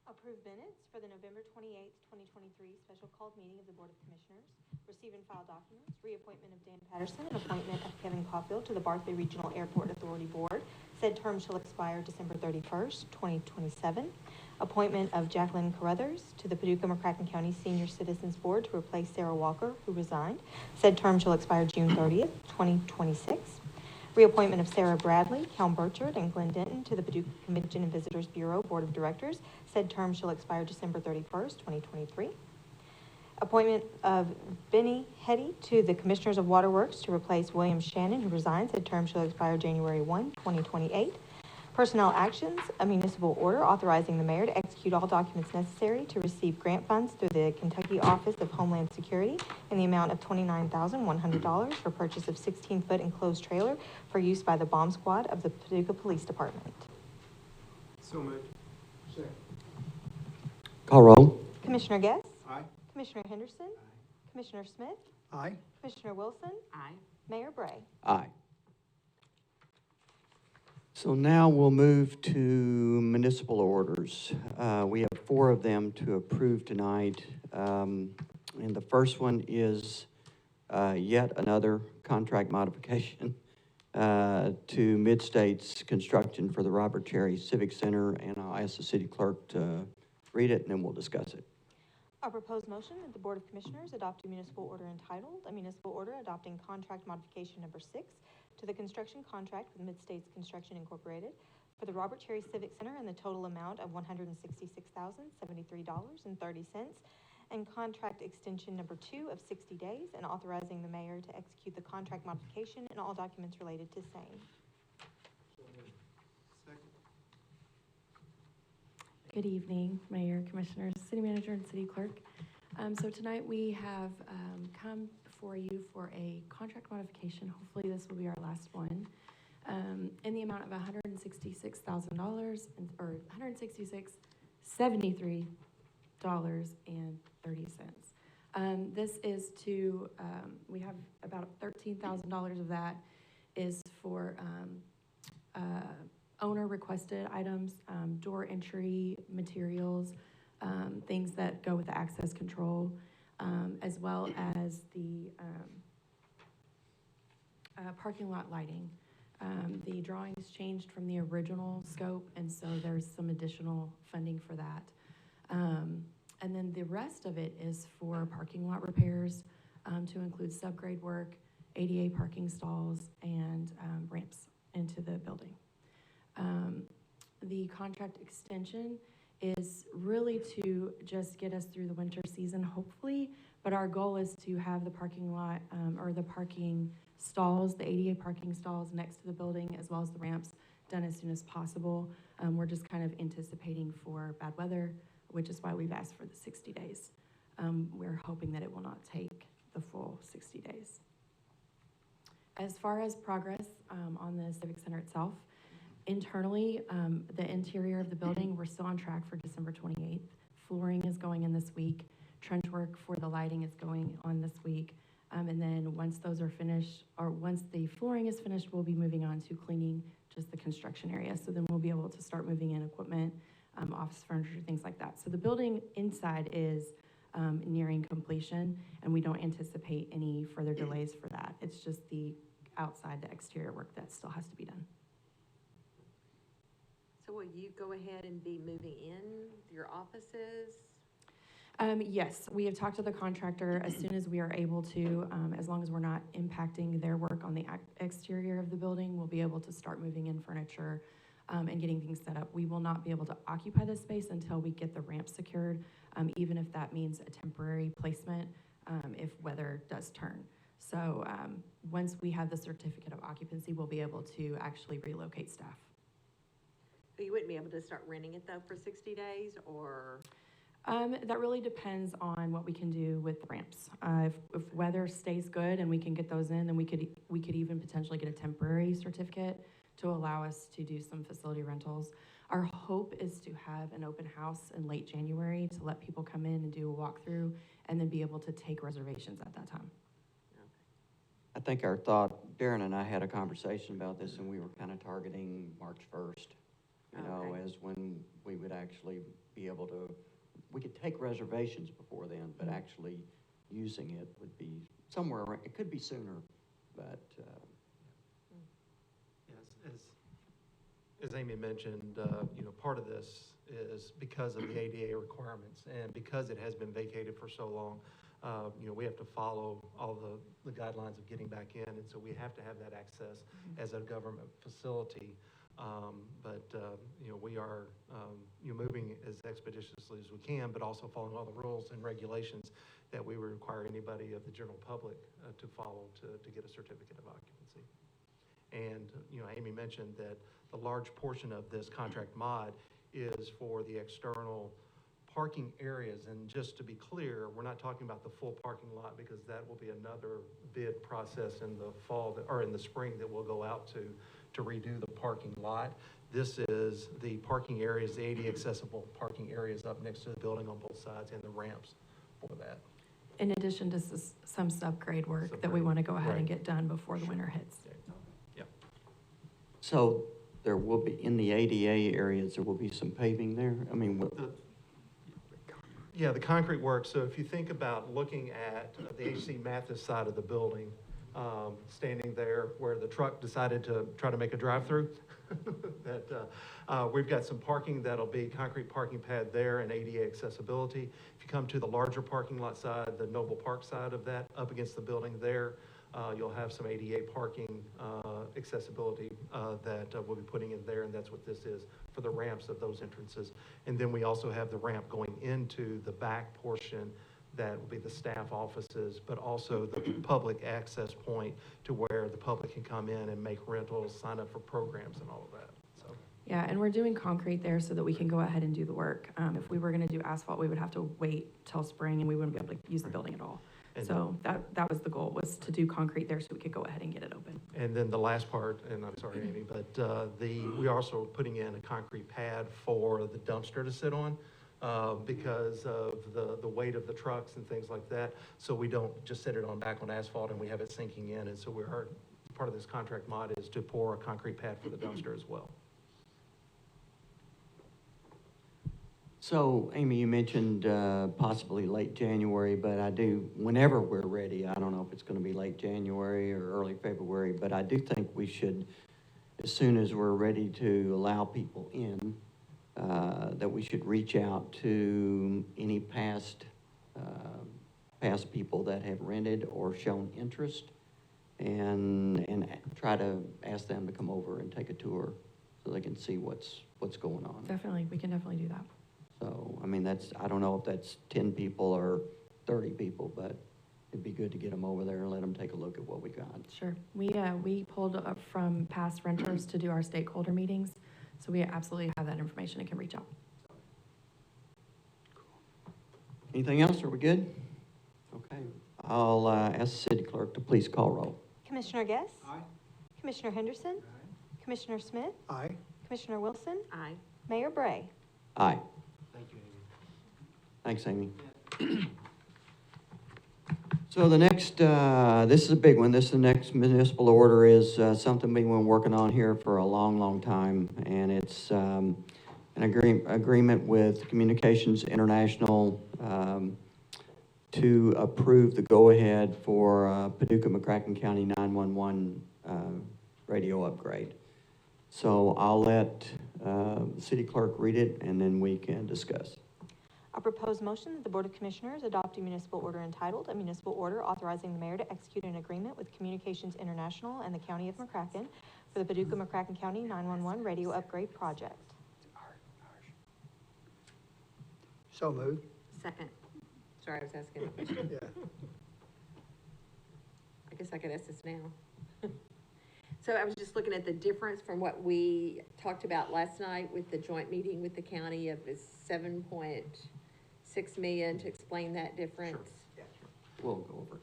Approve minutes for the November 28th, 2023 special called meeting of the Board of Commissioners. Receive and file documents, reappointment of Dan Patterson and appointment of Kevin Caulfield to the Barkley Regional Airport Authority Board. Said term shall expire December 31st, 2027. Appointment of Jacqueline Carruthers to the Paducah McCracken County Senior Citizens Board to replace Sarah Walker, who resigned. Said term shall expire June 30th, 2026. Reappointment of Sarah Bradley, Helm Burchard, and Glenn Denton to the Paducah Convention and Visitors Bureau Board of Directors. Said term shall expire December 31st, 2023. Appointment of Benny Hetty to the Commissioners of Waterworks to replace William Shannon, who resigned. Said term shall expire January 1, 2028. Personnel actions, a municipal order authorizing the mayor to execute all documents necessary to receive grant funds through the Kentucky Office of Homeland Security in the amount of $29,100 for purchase of 16-foot enclosed trailer for use by the bomb squad of the Paducah Police Department. So moved. Second. Call roll. Commissioner Guest? Aye. Commissioner Henderson? Commissioner Smith? Aye. Commissioner Wilson? Aye. Mayor Bray? Aye. So now we'll move to municipal orders. We have 4 of them to approve tonight. And the first one is yet another contract modification to Mid-States Construction for the Robert Cherry Civic Center. And I'll ask the city clerk to read it and then we'll discuss it. Our proposed motion that the Board of Commissioners adopt a municipal order entitled, a municipal order adopting contract modification number 6 to the construction contract with Mid-States Construction Incorporated for the Robert Cherry Civic Center in the total amount of $166,073.30 and contract extension number 2 of 60 days and authorizing the mayor to execute the contract modification and all documents related to same. Good evening, Mayor, Commissioners, City Manager, and City Clerk. So tonight we have come before you for a contract modification. Hopefully this will be our last one, in the amount of $166,000 or $166,073.30. This is to we have about $13,000 of that is for owner requested items, door entry materials, things that go with the access control, as well as the parking lot lighting. The drawings changed from the original scope, and so there's some additional funding for that. And then the rest of it is for parking lot repairs, to include subgrade work, ADA parking stalls, and ramps into the building. The contract extension is really to just get us through the winter season, hopefully, but our goal is to have the parking lot, or the parking stalls, the ADA parking stalls next to the building, as well as the ramps, done as soon as possible. We're just kind of anticipating for bad weather, which is why we've asked for the 60 days. We're hoping that it will not take the full 60 days. As far as progress on the Civic Center itself, internally, the interior of the building, we're still on track for December 28th. Flooring is going in this week. Trench work for the lighting is going on this week. And then once those are finished, or once the flooring is finished, we'll be moving on to cleaning just the construction area. So then we'll be able to start moving in equipment, office furniture, things like that. So the building inside is nearing completion, and we don't anticipate any further delays for that. It's just the outside, the exterior work that still has to be done. So will you go ahead and be moving in your offices? Yes, we have talked to the contractor as soon as we are able to, as long as we're not impacting their work on the exterior of the building, we'll be able to start moving in furniture and getting things set up. We will not be able to occupy this space until we get the ramp secured, even if that means a temporary placement, if weather does turn. So once we have the certificate of occupancy, we'll be able to actually relocate staff. You wouldn't be able to start renting it though for 60 days or? That really depends on what we can do with the ramps. If weather stays good and we can get those in, then we could even potentially get a temporary certificate to allow us to do some facility rentals. Our hope is to have an open house in late January to let people come in and do a walkthrough and then be able to take reservations at that time. I think our thought, Darren and I had a conversation about this, and we were kind of targeting March 1st, you know, Okay. as when we would actually be able to, we could take reservations before then, but actually using it would be somewhere around, it could be sooner, but, Yes, as Amy mentioned, you know, part of this is because of the ADA requirements and because it has been vacated for so long, you know, we have to follow all the guidelines of getting back in, and so we have to have that access as a government facility. You know, we are, you know, moving as expeditiously as we can, but also following all the rules and regulations that we would require anybody of the general public to follow to get a certificate of occupancy. And, you know, Amy mentioned that the large portion of this contract mod is for the external parking areas. And just to be clear, we're not talking about the full parking lot because that will be another bid process in the fall or in the spring that we'll go out to redo the parking lot. This is the parking areas, the ADA accessible parking areas up next to the building on both sides and the ramps for that. In addition to some subgrade work that we want to go ahead and Right. get done before the winter hits. Yeah. so there will be, in the ADA areas, there will be some paving there? I mean, what, Yeah, the concrete work, so if you think about looking at the H.C. Mathis side of the building, standing there where the truck decided to try to make a drive-through, that we've got some parking that'll be concrete parking pad there and ADA accessibility. If you come to the larger parking lot side, the Noble Park side of that, up against the building there, you'll have some ADA parking accessibility that we'll be putting in there, and that's what this is for the ramps of those entrances. And then we also have the ramp going into the back portion that will be the staff offices, but also the public access point to where the public can come in and make rentals, sign up for programs and all of that, so. Yeah, and we're doing concrete there so that we can go ahead and do the work. If we were going to do asphalt, we would have to wait till spring and we wouldn't be able to use the building at all. And So that was the goal, was to do concrete there so we could go ahead and get it open. And then the last part, and I'm sorry, Amy, but we're also putting in a concrete pad for the dumpster to sit on because of the weight of the trucks and things like that. So we don't just set it back on asphalt and we have it sinking in. And so part of this contract mod is to pour a concrete pad for the dumpster as well. so, Amy, you mentioned possibly late January, but whenever we're ready, I don't know if it's going to be late January or early February, but I do think we should, as soon as we're ready to allow people in, that we should reach out to any past people that have rented or shown interest and try to ask them to come over and take a tour so they can see what's going on. Definitely, we can definitely do that. So, I mean, I don't know if that's 10 people or 30 people, but it'd be good to get them over there and let them take a look at what we got. Sure. We pulled up from past renters to do our stakeholder meetings, so we absolutely have that information and can reach out. Anything else? Are we good? Okay. I'll ask the city clerk to please call roll. Commissioner Guess? Aye. Commissioner Henderson? Commissioner Smith? Aye. Commissioner Wilson? Aye. Mayor Bray? Aye. Thank you, Amy. Thanks, Amy. So the next, this is a big one. The next municipal order is something we've been working on here for a long, long time. And it's an agreement with Communications International to approve the go-ahead for Paducah McCracken County 911 radio upgrade. So I'll let the city clerk read it and then we can discuss. A proposed motion that the Board of Commissioners adopt a municipal order entitled, a municipal order authorizing the mayor to execute an agreement with Communications International and the County of McCracken for the Paducah-McCracken County 911 radio upgrade project. So moved. Second. Sorry, I was asking a question. Yeah. I guess I could ask this now. So I was just looking at the difference from what we talked about last night with the joint meeting with the county of is 7.6 million, to explain that difference. We'll go over it.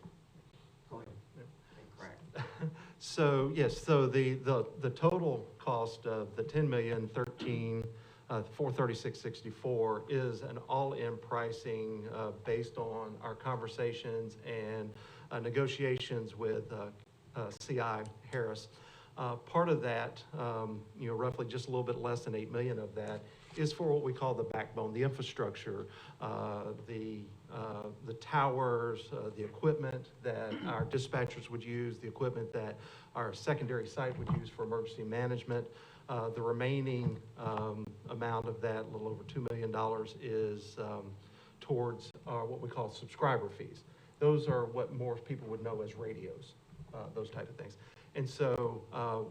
So, yes, so the total cost of the 10,013,436.64 is an all-in pricing based on our conversations and negotiations with CI Harris. Part of that, roughly just a little bit less than 8 million of that is for what we call the backbone, the infrastructure, the towers, the equipment that our dispatchers would use, the equipment that our secondary site would use for emergency management. The remaining amount of that, a little over $2 million, is towards what we call subscriber fees. Those are what more people would know as radios, those type of things. And so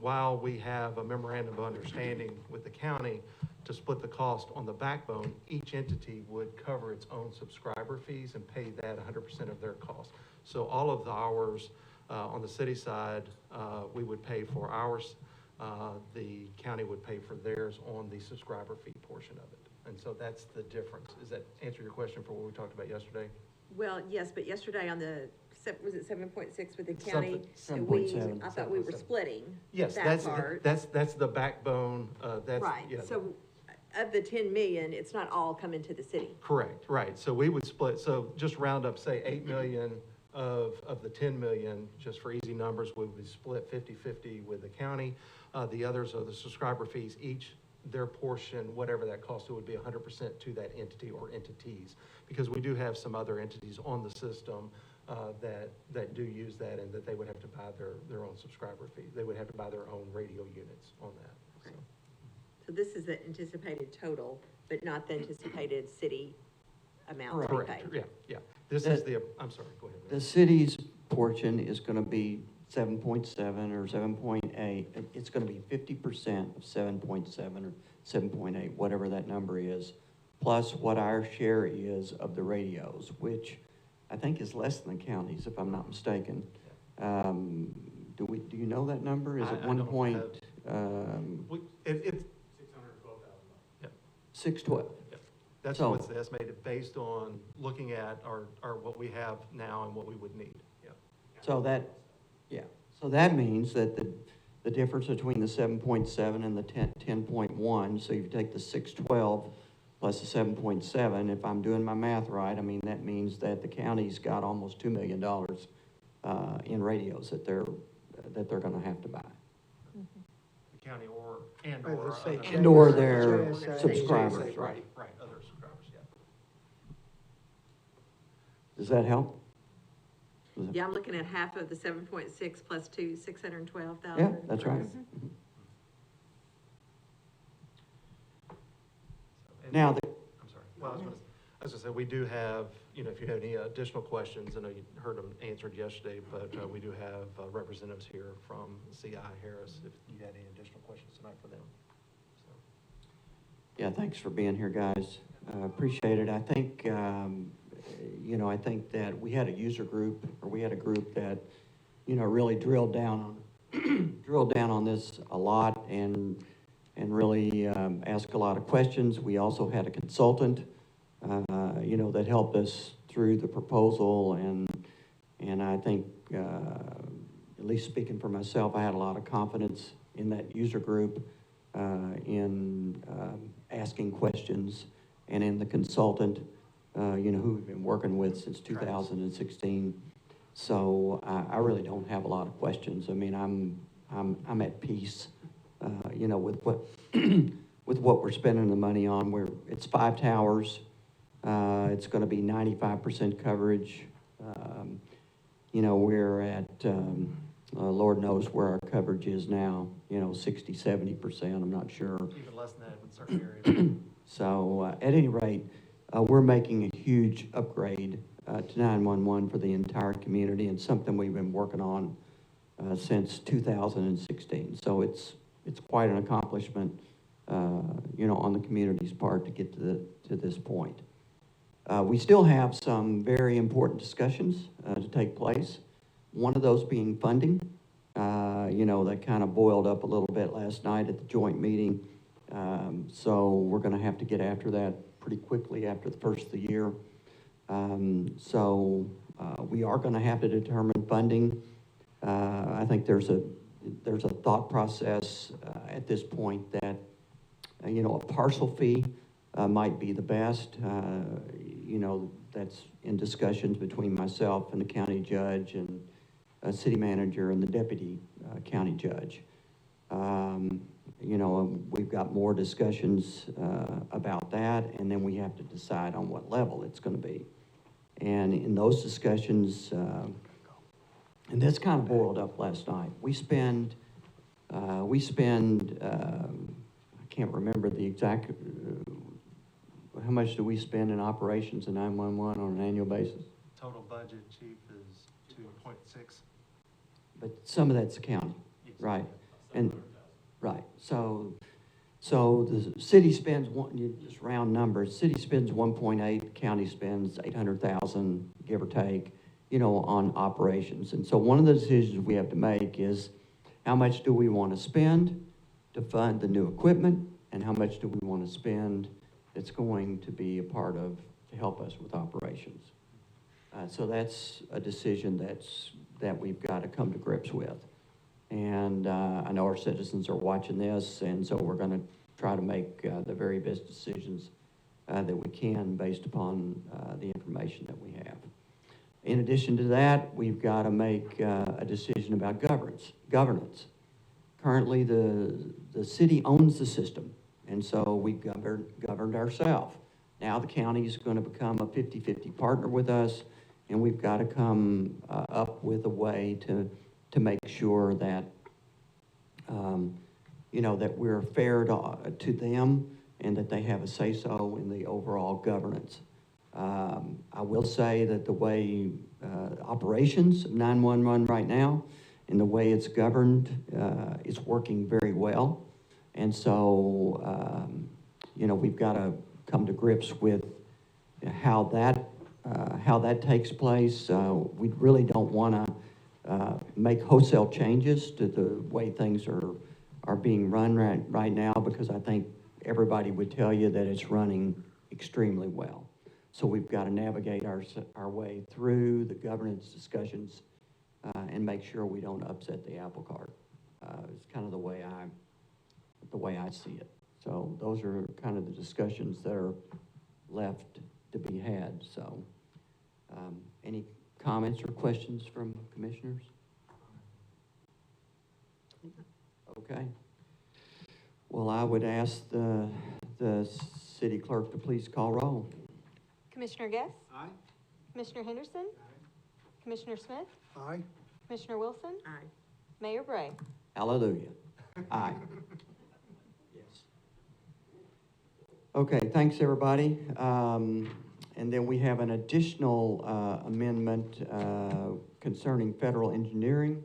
while we have a memorandum of understanding with the county to split the cost on the backbone, each entity would cover its own subscriber fees and pay that 100% of their cost. So all of the hours on the city side, we would pay for ours. The county would pay for theirs on the subscriber fee portion of it. And so that's the difference. Does that answer your question for what we talked about yesterday? Well, yes, but yesterday on the, was it 7.6 with the county? Something- we- 7.7. I thought we were splitting Yes, that part. that's the backbone, that's. Right, yeah. so of the 10 million, it's not all coming to the city. Correct, right. So we would split, so just round up, say 8 million of the 10 million, just for easy numbers, we would split 50-50 with the county. The others are the subscriber fees, each their portion, whatever that cost, it would be 100% to that entity or entities. Because we do have some other entities on the system that do use that, and that they would have to buy their own subscriber fee. They would have to buy their own radio units on that. Okay. So this is the anticipated total, but not the anticipated city amount to be paid. Correct, yeah. This is the, I'm sorry, go ahead. The city's portion is gonna be 7.7 or 7.8. It's gonna be 50% of 7.7 or 7.8, whatever that number is, plus what our share is of the radios, which I think is less than the county's, if I'm not mistaken. Do you know that number? Is it I 1 don't point? It's $612,000. 612. That's So- what's estimated based on looking at our what we have now and what we would need, yeah. So that means that the difference between the 7.7 and the 10.1, so you take the 612 plus the 7.7, if I'm doing my math right, I mean, that means that the county's got almost $2 million in radios that they're gonna have to buy. The county or Let's say And or their JSA. subscribers, right? Right, other subscribers, yeah. Does that help? Yeah, I'm looking at half of the 7.6 plus 2, 612,000. Yeah, that's right. And- Now, I'm sorry. Well, I was gonna say, we do have, if you have any additional questions, I know you heard them answered yesterday, but we do have representatives here from CI Harris, if you had any additional questions tonight for them. So, yeah, thanks for being here, guys. Appreciate it. I think, I think that we had a user group, or we had a group that, really drilled down on this a lot and really asked a lot of questions. We also had a consultant, that helped us through the proposal, and I think, at least speaking for myself, I had a lot of confidence in that user group, in asking questions, and in the consultant, who we've been working with since 2016. So I really don't have a lot of questions. I mean, I'm at peace, with what with what we're spending the money on. It's 5 towers. It's going to be 95% coverage. We're at Lord knows where our coverage is now. 60, 70%. I'm not sure. even less than that in certain areas. So at any rate, we're making a huge upgrade to 911 for the entire community, and something we've been working on since 2016. So it's quite an accomplishment, on the community's part to get to this point. We still have some very important discussions to take place. One of those being funding. That kind of boiled up a little bit last night at the joint meeting. So we're going to have to get after that pretty quickly after the first of the year. We are going to have to determine funding. I think there's a thought process at this point that a partial fee might be the best. That's in discussions between myself and the county judge and city manager and the deputy county judge. We've got more discussions about that, and then we have to decide on what level it's going to be. And in those discussions, and this kind of boiled up last night, we spend I can't remember the exact, how much do we spend in operations in 911 on an annual basis? Total budget, chief, is 2.6. But some of that's the county, right? And, right, so the city spends just round numbers, city spends 1.8, county spends 800,000, give or take, on operations. And so one of the decisions we have to make is how much do we want to spend to fund the new equipment, and how much do we want to spend that's going to be a part of, to help us with operations. So that's a decision that we've got to come to grips with. And I know our citizens are watching this, and so we're going to try to make the very best decisions that we can based upon the information that we have. In addition to that, we've got to make a decision about governance. Currently, the city owns the system, and so we've governed ourselves. Now the county is going to become a 50-50 partner with us, and we've got to come up with a way to make sure that, that we're fair to them and that they have a say-so in the overall governance. I will say that the way operations of 911 right now and the way it's governed is working very well. And so, we've got to come to grips with how that takes place. We really don't want to make wholesale changes to the way things are being run right now, because I think everybody would tell you that it's running extremely well. So we've got to navigate our way through the governance discussions and make sure we don't upset the apple cart. It's kind of the way I see it. So those are kind of the discussions that are left to be had. So any comments or questions from commissioners? Okay. Well, I would ask the city clerk to please call roll. Commissioner Guess? Aye. Commissioner Henderson? Commissioner Smith? Aye. Commissioner Wilson? Aye. Mayor Bray? Hallelujah. Aye. Yes. Okay, thanks, everybody. And then we have an additional amendment concerning federal engineering,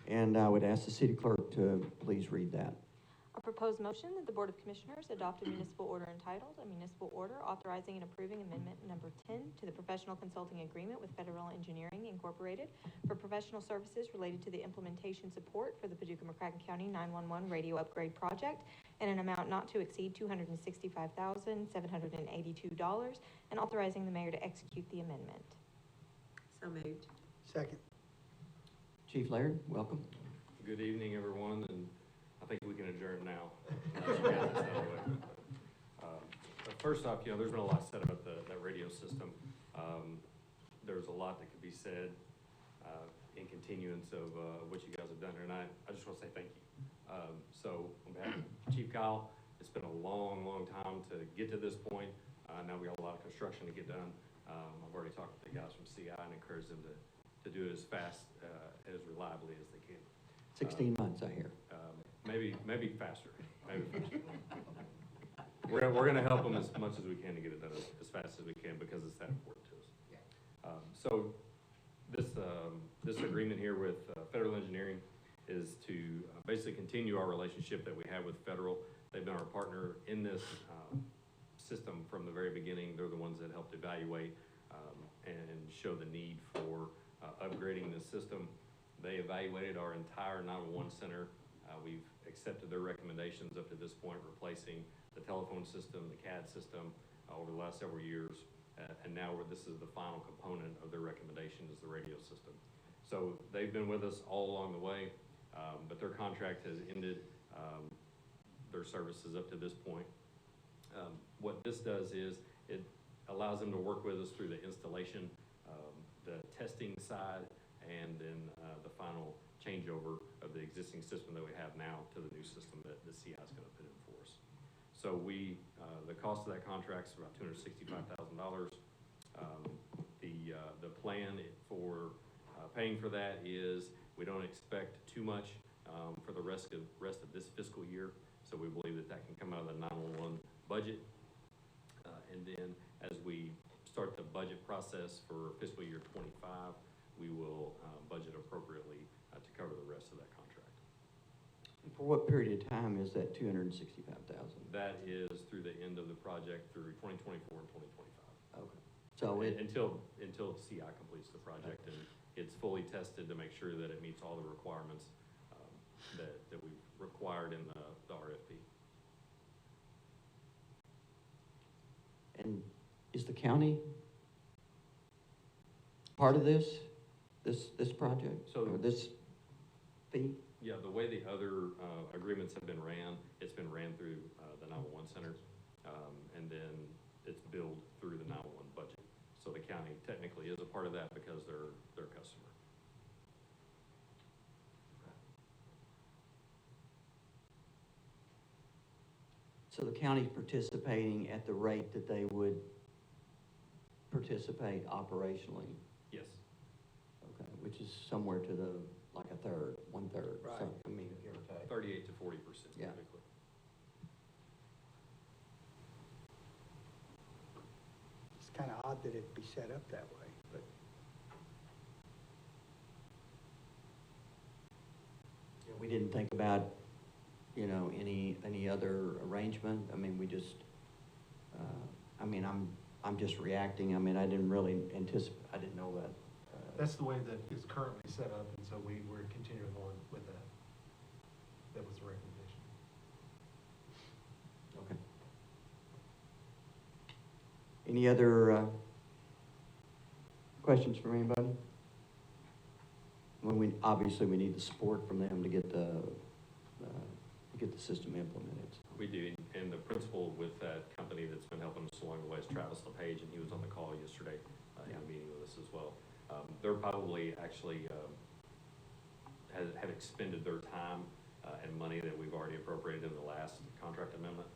and I would ask the city clerk to please read that. A proposed motion that the Board of Commissioners adopt a municipal order entitled, a municipal order authorizing and approving amendment number 10 to the professional consulting agreement with Federal Engineering Incorporated for professional services related to the implementation support for the Paducah-McCracken County 911 radio upgrade project in an amount not to exceed $265,782, and authorizing the mayor to execute the amendment. So moved. Second. Chief Laird, welcome. Good evening, everyone, and I think we can adjourn now. But first off, there's been a lot said about that radio system. There's a lot that could be said in continuance of what you guys have done here, and I just want to say thank you. So on behalf of Chief Kyle, it's been a long, long time to get to this point. Now we got a lot of construction to get done. I've already talked with the guys from CI and encouraged them to do it as fast, as reliably as they can. 16 months, I hear. Maybe faster. We're going to help them as much as we can to get it done as fast as we can, because it's that important to us. So This agreement here with Federal Engineering is to basically continue our relationship that we have with Federal. They've been our partner in this system from the very beginning. They're the ones that helped evaluate and show the need for upgrading this system. They evaluated our entire 911 center. We've accepted their recommendations up to this point, replacing the telephone system, the CAD system over the last several years. And now this is the final component of their recommendation is the radio system. So they've been with us all along the way, but their contract has ended their services up to this point. What this does is it allows them to work with us through the installation, the testing side, and then the final changeover of the existing system that we have now to the new system that the CI is going to put in for us. So the cost of that contract is about $265,000. The plan for paying for that is we don't expect too much for the rest of this fiscal year. So we believe that can come out of the 911 budget. And then as we start the budget process for fiscal year 25, we will budget appropriately to cover the rest of that contract. For what period of time is that $265,000? That is through the end of the project through 2024 and 2025. Okay. So until CI completes the project and it's fully tested to make sure that it meets all the requirements that we've required in the RFP. And is the county part of this project? So- Or this fee? Yeah, the way the other agreements have been ran, it's been ran through the 911 center, and then it's billed through the 911 budget. So the county technically is a part of that because they're their customer. So the county's participating at the rate that they would participate operationally? Yes. Okay, which is somewhere to the, like a third, 1/3. Right. So, I mean, give or take. 38 to 40% Yeah. typically. It's kind of odd that it'd be set up that way, but We didn't think about, any other arrangement. I mean, we just, I'm just reacting. I mean, I didn't really anticipate, I didn't know that. That's the way that it's currently set up, and so we're continuing on with that. That was the recommendation. Okay. Any other questions from anybody? Obviously, we need the support from them to get the system implemented. We do, and the principal with that company that's been helping us along the way is Travis LePage, and he was on the call yesterday in a meeting with us as well. They're probably actually have expended their time and money that we've already appropriated in the last contract amendment.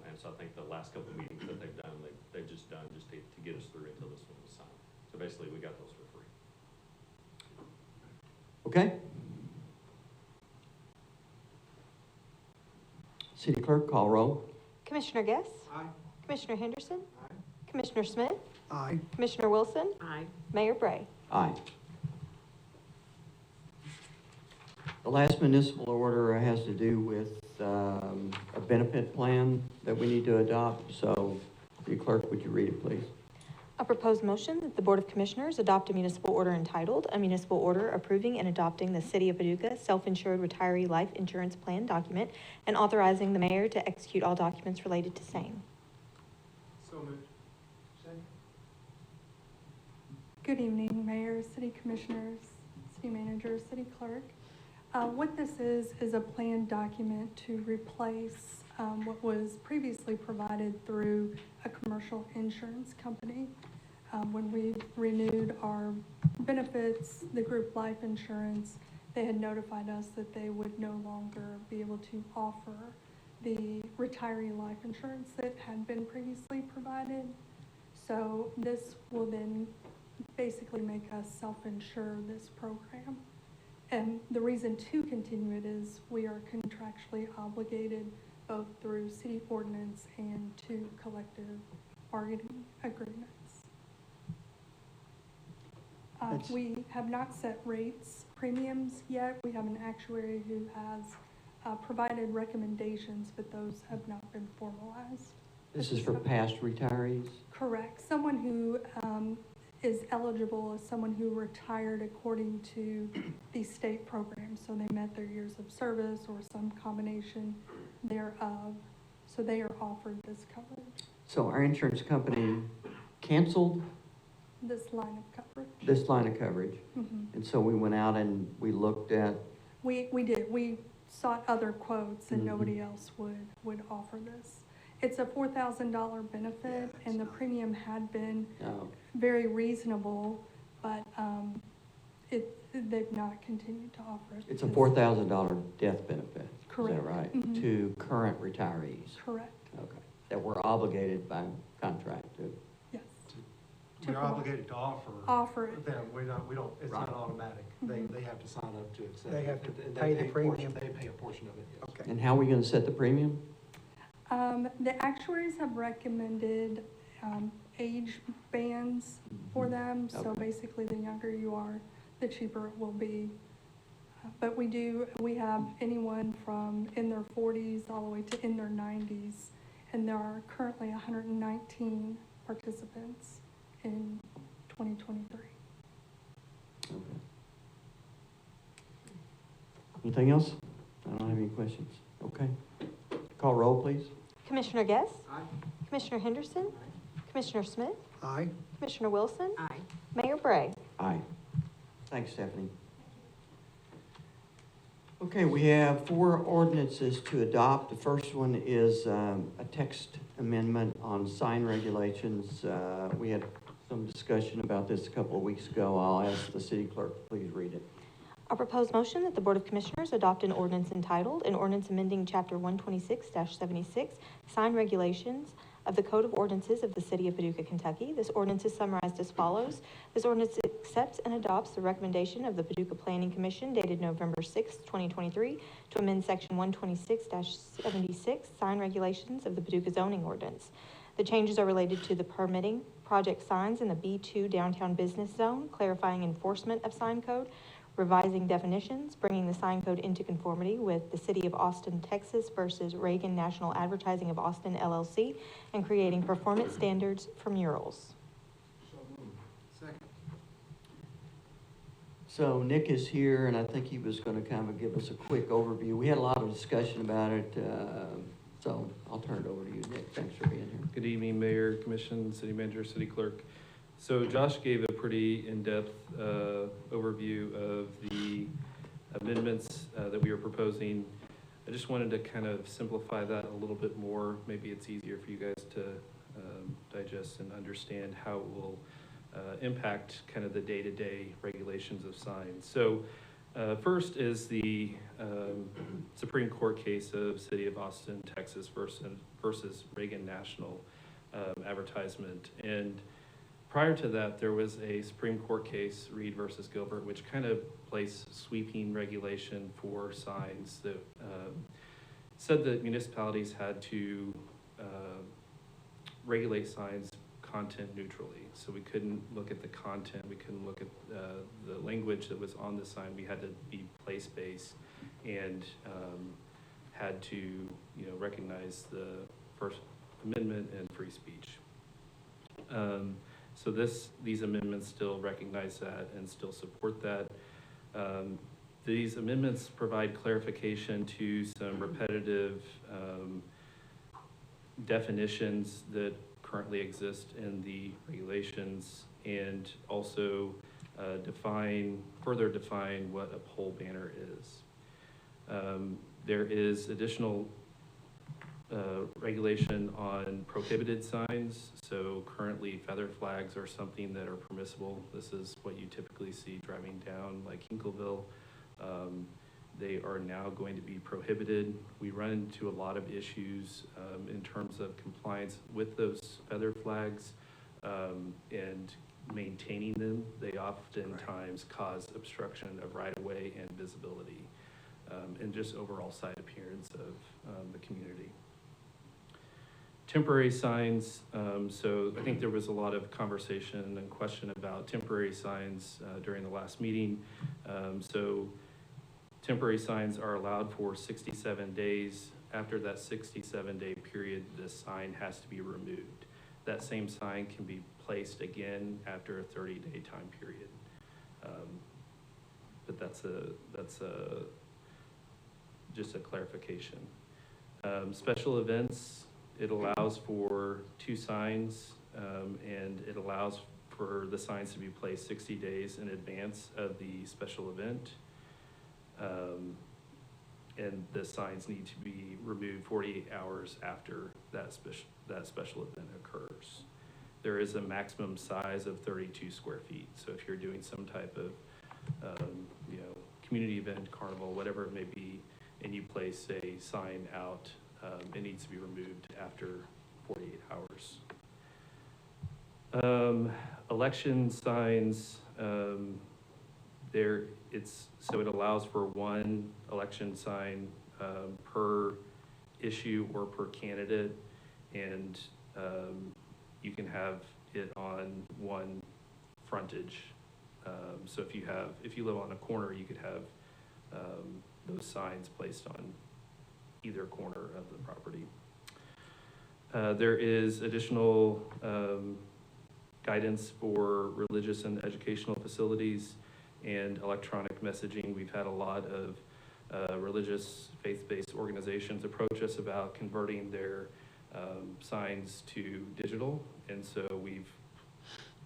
And so I think the last couple of meetings that they've done, they've just done just to get us through until this one was signed. So basically, we got those for free. Okay? City Clerk, call roll. Commissioner Guess? Aye. Commissioner Henderson? Aye. Commissioner Smith? aye. Commissioner Wilson? Aye. Mayor Bray? Aye. The last municipal order has to do with a benefit plan that we need to adopt. So, City Clerk, would you read it, please? A proposed motion that the Board of Commissioners adopt a municipal order entitled, "A Municipal Order Approving and Adopting the City of Paducah Self-Insured Retiree Life Insurance Plan Document and Authorizing the Mayor to Execute All Documents Related to Same." So moved. Second. Good evening, Mayor, City Commissioners, City Manager, City Clerk. What this is a planned document to replace what was previously provided through a commercial insurance company. When we renewed our benefits, the group life insurance, they had notified us that they would no longer be able to offer the retiree life insurance that had been previously provided. So this will then basically make us self-insure this program. And the reason to continue it is we are contractually obligated both through city ordinance and to collective bargaining agreements. That's- We have not set rates, premiums yet. We have an actuary who has provided recommendations, but those have not been formalized. This is for past retirees? Correct. Someone who is eligible is someone who retired according to the state program. So they met their years of service or some combination thereof. So they are offered this coverage, So our insurance company canceled this line of coverage. this line of coverage. Mhm. And so we went out and we looked at, We did. We sought other quotes and Mhm. nobody else would offer this. It's a $4,000 benefit and the premium had been very reasonable, but they've not continued to offer it. it's a $4,000 death benefit. Correct. Is that right? Mhm. To current retirees? Correct, Okay. That we're obligated by contract to. yes. We're obligated to offer. Offer it. Them, we don't, it's Right. not automatic. They have to sign up to accept. They it, have to and pay the a portion- premium. They pay a portion of it, yes. Okay. And how are we going to set the premium? The actuaries have recommended age bands for them. So Okay. basically, the younger you are, the cheaper it will be. But we have anyone from in their 40s all the way to in their 90s. And there are currently 119 participants in 2023. Okay. Anything else? I don't have any questions. Okay. Call roll, please. Commissioner Guest? Commissioner Henderson? Commissioner Smith? Aye. Commissioner Wilson? Aye. Mayor Bray? Aye. Thanks, Stephanie. Okay, we have 4 ordinances to adopt. The first one is a text amendment on sign regulations. We had some discussion about this a couple of weeks ago. I'll ask the city clerk to please read it. A proposed motion that the Board of Commissioners adopt an ordinance entitled, an ordinance amending Chapter 126-76, Sign Regulations of the Code of Ordinances of the City of Paducah, Kentucky. This ordinance is summarized as follows. This ordinance accepts and adopts the recommendation of the Paducah Planning Commission dated November 6, 2023, to amend Section 126-76, Sign Regulations of the Paducah Zoning Ordinance. The changes are related to the permitting project signs in the B2 Downtown Business Zone, clarifying enforcement of sign code, revising definitions, bringing the sign code into conformity with the City of Austin, Texas versus Reagan National Advertising of Austin, LLC, and creating performance standards for murals. Second. So Nick is here, and I think he was going to kind of give us a quick overview. We had a lot of discussion about it, so I'll turn it over to you, Nick. Thanks for being here. Good evening, Mayor, Commission, City Manager, City Clerk. So Josh gave a pretty in-depth overview of the amendments that we are proposing. I just wanted to kind of simplify that a little bit more. Maybe it's easier for you guys to digest and understand how it will impact kind of the day-to-day regulations of signs. So first is the Supreme Court case of City of Austin, Texas versus Reagan National Advertisement. And prior to that, there was a Supreme Court case, Reed versus Gilbert, which kind of placed sweeping regulation for signs that said that municipalities had to regulate signs content neutrally. So we couldn't look at the content, we couldn't look at the language that was on the sign. We had to be place-based and had to, recognize the First Amendment and free speech. So these amendments still recognize that and still support that. These amendments provide clarification to some repetitive definitions that currently exist in the regulations, and also further define what a pole banner is. There is additional regulation on prohibited signs. So currently feather flags are something that are permissible. This is what you typically see driving down like Hinkledville. They are now going to be prohibited. We run into a lot of issues in terms of compliance with those feather flags and maintaining them. They oftentimes cause obstruction of right-of-way and visibility and just overall sight appearance of the community. Temporary signs, so I think there was a lot of conversation and question about temporary signs during the last meeting. So temporary signs are allowed for 67 days. After that 67-day period, the sign has to be removed. That same sign can be placed again after a 30-day time period. But that's just a clarification. Special events, it allows for 2 signs, and it allows for the signs to be placed 60 days in advance of the special event. And the signs need to be removed 48 hours after that special event occurs. There is a maximum size of 32 square feet. So if you're doing some type of, community event, carnival, whatever it may be, and you place a sign out, it needs to be removed after 48 hours. Election signs, it allows for 1 election sign per issue or per candidate, and you can have it on 1 frontage. So if you live on a corner, you could have those signs placed on either corner of the property. There is additional guidance for religious and educational facilities and electronic messaging. We've had a lot of religious faith-based organizations approach us about converting their signs to digital, and so we've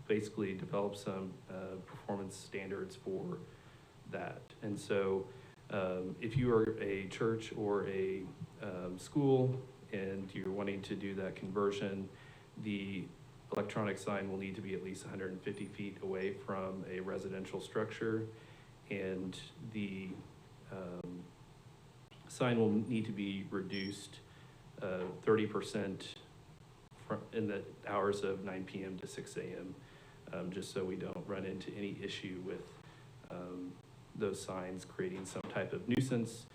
basically developed some performance standards for that. And so if you are a church or a school and you're wanting to do that conversion, the electronic sign will need to be at least 150 feet away from a residential structure, and the sign will need to be reduced 30% in the hours of 9 p.m. to 6 a.m., just so we don't run into any issue with those signs creating some type of nuisance.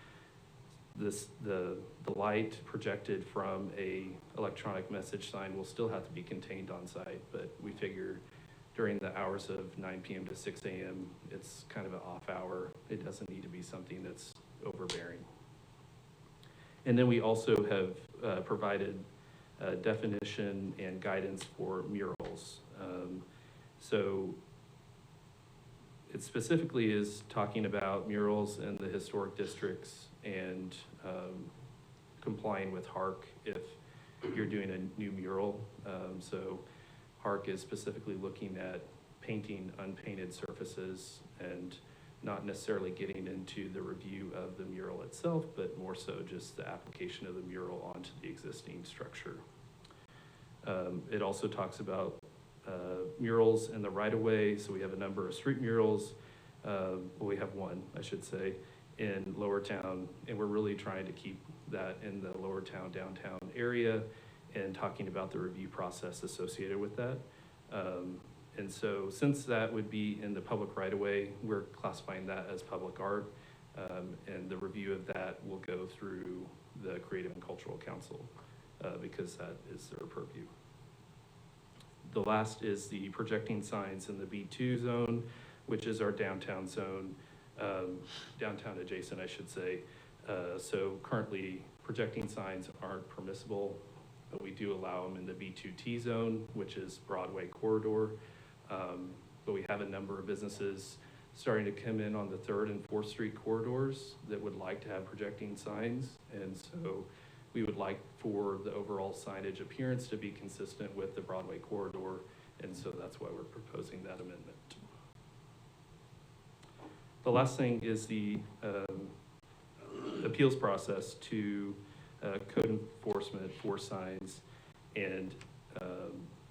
The light projected from a electronic message sign will still have to be contained on site, but we figure during the hours of 9 p.m. to 6 a.m., it's kind of an off hour. It doesn't need to be something that's overbearing. And then we also have provided definition and guidance for murals. So it specifically is talking about murals in the historic districts and complying with HARC if you're doing a new mural. So HARC is specifically looking at painting unpainted surfaces and not necessarily getting into the review of the mural itself, but more so just the application of the mural onto the existing structure. It also talks about murals in the right-of-way. So we have a number of street murals. We have 1, I should say, in Lower Town, and we're really trying to keep that in the Lower Town, downtown area, and talking about the review process associated with that. And so since that would be in the public right-of-way, we're classifying that as public art, and the review of that will go through the Creative and Cultural Council because that is their purview. The last is the projecting signs in the B2 zone, which is our downtown zone, downtown adjacent, I should say. So currently, projecting signs aren't permissible, but we do allow them in the B2T zone, which is Broadway corridor. But we have a number of businesses starting to come in on the 3rd and 4th Street corridors that would like to have projecting signs. And so we would like for the overall signage appearance to be consistent with the Broadway corridor. And so that's why we're proposing that amendment. The last thing is the appeals process to code enforcement for signs, and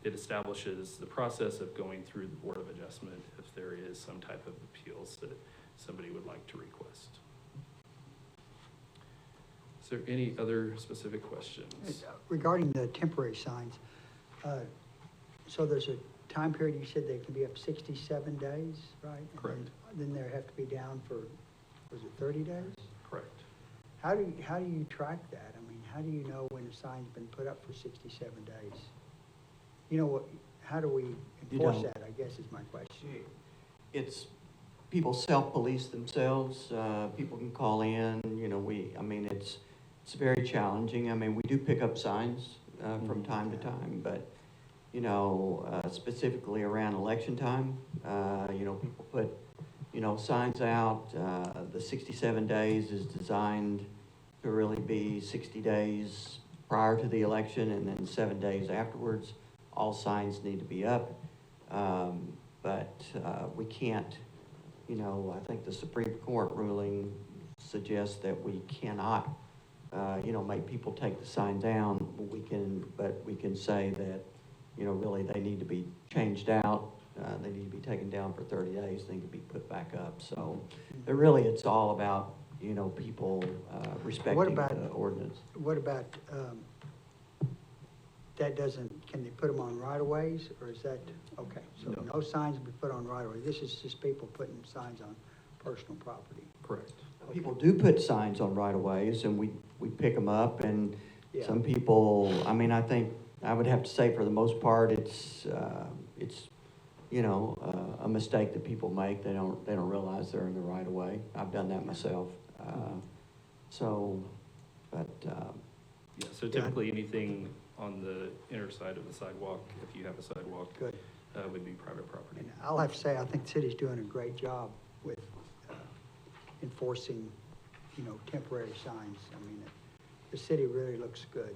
it establishes the process of going through the Board of Adjustment if there is some type of appeals that somebody would like to request. Is there any other specific questions? Regarding the temporary signs, so there's a time period, you said they can be up 67 days, right? Correct. And then they have to be down for, was it 30 days? Correct. How do you track that? I mean, how do you know when a sign's been put up for 67 days? You know what, how do we enforce don't. that, I guess is my question. It's, people self-police themselves, people can call in, you know, it's very challenging. I mean, we do pick up signs, from time to time, but, you know, specifically around election time, you know, people put, you know, signs out. The 67 days is designed to really be 60 days prior to the election, and then 7 days afterwards. All signs need to be up. But we can't, you know, I think the Supreme Court ruling suggests that we cannot, you know, make people take the sign down. But we can say that, you know, really they need to be changed out. They need to be taken down for 30 days, then can be put back up. So really, it's all about, you know, people respecting the ordinance. What about, that doesn't, can they put them on right-of-ways, or is that, okay, so no signs will be put on right-of-ways. This is just people putting signs on personal property. Correct. People do put signs on right-of-ways, and we pick them up, and Yeah. some people, I mean, I think, I would have to say for the most part, it's you know, a mistake that people make. They don't realize they're in the right-of-way. I've done that myself. Yeah, so typically anything on the inner side of the sidewalk, if you have a sidewalk, Good. would be private property. And I'll have to say, I think the city's doing a great job with enforcing, you know, temporary signs. I mean, the city really looks good.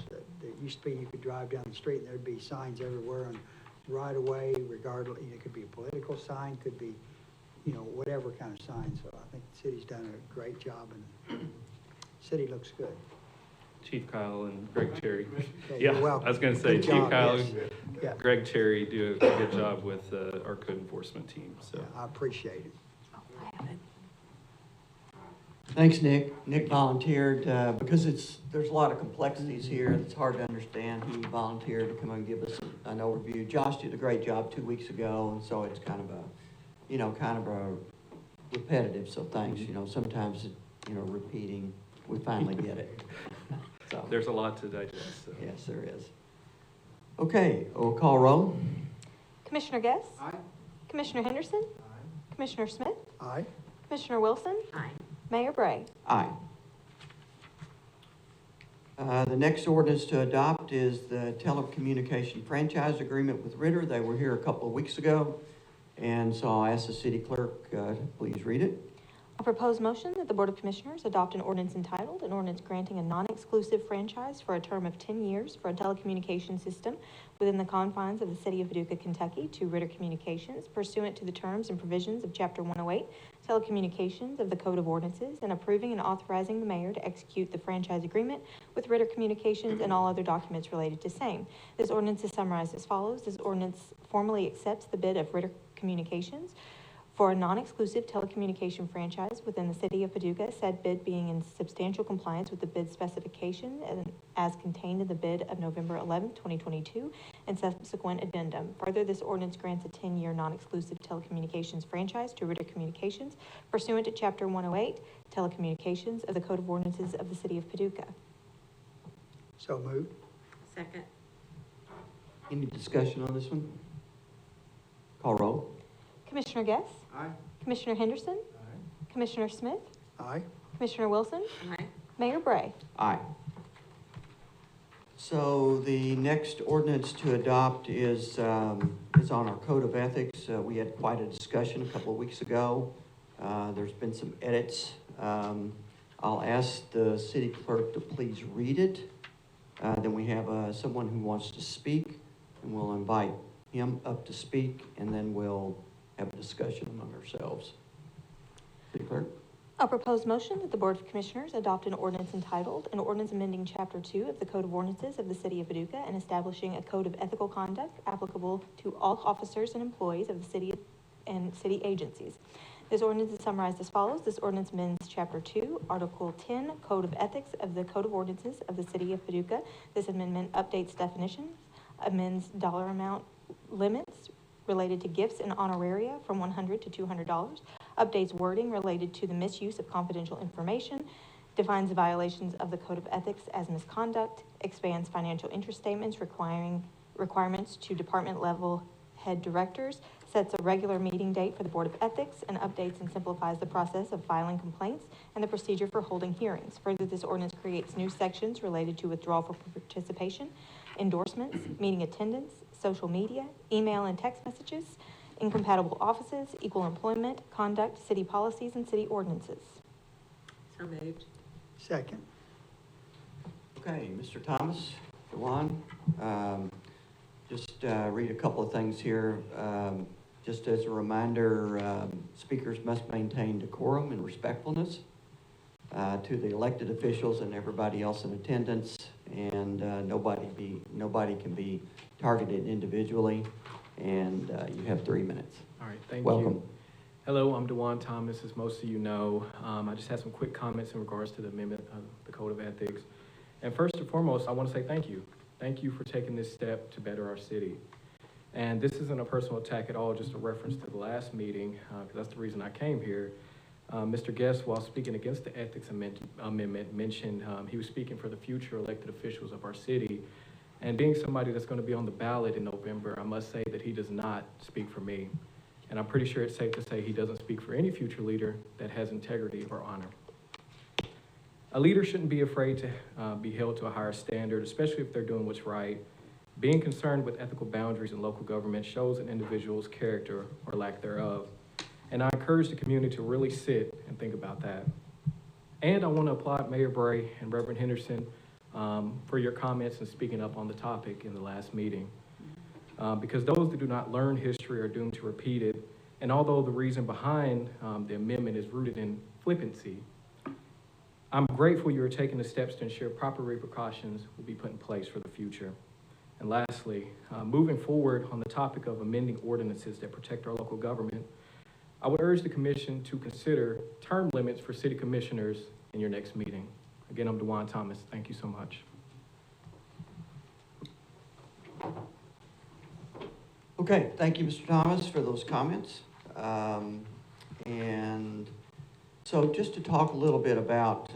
There used to be, you could drive down the street and there'd be signs everywhere on right away, regardless, it could be a political sign, could be, you know, whatever kind of sign. So I think the city's done a great job, and the city looks good. Chief Kyle and Greg Cherry. Okay, Yeah, you're welcome. I was gonna say, Good Chief job, Kyle, yes. Yeah. Greg Cherry do a good job with our code enforcement team, so. Yeah, I appreciate it. Thanks, Nick. Nick volunteered, because there's a lot of complexities here. It's hard to understand. He volunteered to come and give us an overview. Josh did a great job 2 weeks ago, and so it's kind of a repetitive, so thanks. You know, sometimes, you know, repeating, we finally get it. So, There's a lot to digest, so. yes, there is. Okay, we'll call roll. Commissioner Guess? Aye. Commissioner Henderson? Aye. Commissioner Smith? Aye. Commissioner Wilson? Aye. Mayor Bray? Aye. The next ordinance to adopt is the telecommunication franchise agreement with Ritter. They were here a couple of weeks ago, and so I'll ask the city clerk to please read it. A proposed motion that the Board of Commissioners adopt an ordinance entitled, an ordinance granting a non-exclusive franchise for a term of 10 years for a telecommunications system within the confines of the City of Paducah, Kentucky to Ritter Communications pursuant to the terms and provisions of Chapter 108, Telecommunications of the Code of Ordinances, and approving and authorizing the mayor to execute the franchise agreement with Ritter Communications and all other documents related to same. This ordinance is summarized as follows. This ordinance formally accepts the bid of Ritter Communications for a non-exclusive telecommunication franchise within the City of Paducah, said bid being in substantial compliance with the bid specification and as contained in the bid of November 11, 2022, and subsequent addendum. Further, this ordinance grants a 10-year non-exclusive telecommunications franchise to Ritter Communications pursuant to Chapter 108, Telecommunications of the Code of Ordinances of the City of Paducah. So moved. Second. Any discussion on this one? Call roll. Commissioner Guess? Aye. Commissioner Henderson? Aye. Commissioner Smith? Aye. Commissioner Wilson? Aye. Mayor Bray? Aye. So the next ordinance to adopt is on our code of ethics. We had quite a discussion a couple of weeks ago. There's been some edits. I'll ask the city clerk to please read it. Then we have someone who wants to speak, and we'll invite him up to speak, and then we'll have a discussion among ourselves. City clerk? A proposed motion that the Board of Commissioners adopt an ordinance entitled, an ordinance amending Chapter 2 of the Code of Ordinances of the City of Paducah and establishing a code of ethical conduct applicable to all officers and employees of the city and city agencies. This ordinance is summarized as follows. This ordinance amends Chapter 2, Article 10, Code of Ethics of the Code of Ordinances of the City of Paducah. This amendment updates definitions, amends dollar amount limits related to gifts and honoraria from $100 to $200, updates wording related to the misuse of confidential information, defines the violations of the Code of Ethics as misconduct, expands financial interest statements requirements to department level head directors, sets a regular meeting date for the Board of Ethics, and updates and simplifies the process of filing complaints and the procedure for holding hearings. Further, this ordinance creates new sections related to withdrawal for participation, endorsements, meeting attendance, social media, email and text messages, incompatible offices, equal employment, conduct, city policies, and city ordinances. So moved. Second. Okay, Mr. Thomas, Dewan, just read a couple of things here. Just as a reminder, speakers must maintain decorum and respectfulness to the elected officials and everybody else in attendance, and nobody can be targeted individually, and you have 3 minutes. All right, thank Welcome. you. Hello, I'm Dewan Thomas, as most of you know. I just had some quick comments in regards to the amendment of the Code of Ethics. And first and foremost, I want to say thank you. Thank you for taking this step to better our city. And this isn't a personal attack at all, just a reference to the last meeting, because that's the reason I came here. Mr. Guest, while speaking against the ethics amendment, mentioned he was speaking for the future elected officials of our city. And being somebody that's going to be on the ballot in November, I must say that he does not speak for me. And I'm pretty sure it's safe to say he doesn't speak for any future leader that has integrity or honor. A leader shouldn't be afraid to be held to a higher standard, especially if they're doing what's right. Being concerned with ethical boundaries in local government shows an individual's character or lack thereof. And I encourage the community to really sit and think about that. And I want to applaud Mayor Bray and Reverend Henderson for your comments and speaking up on the topic in the last meeting. Because those that do not learn history are doomed to repeat it. And although the reason behind the amendment is rooted in flippancy, I'm grateful you are taking the steps to ensure proper repercussions will be put in place for the future. And lastly, moving forward on the topic of amending ordinances that protect our local government, I would urge the commission to consider term limits for city commissioners in your next meeting. Again, I'm Dewan Thomas. Thank you so much. Okay, thank you, Mr. Thomas, for those comments. And so just to talk a little bit about,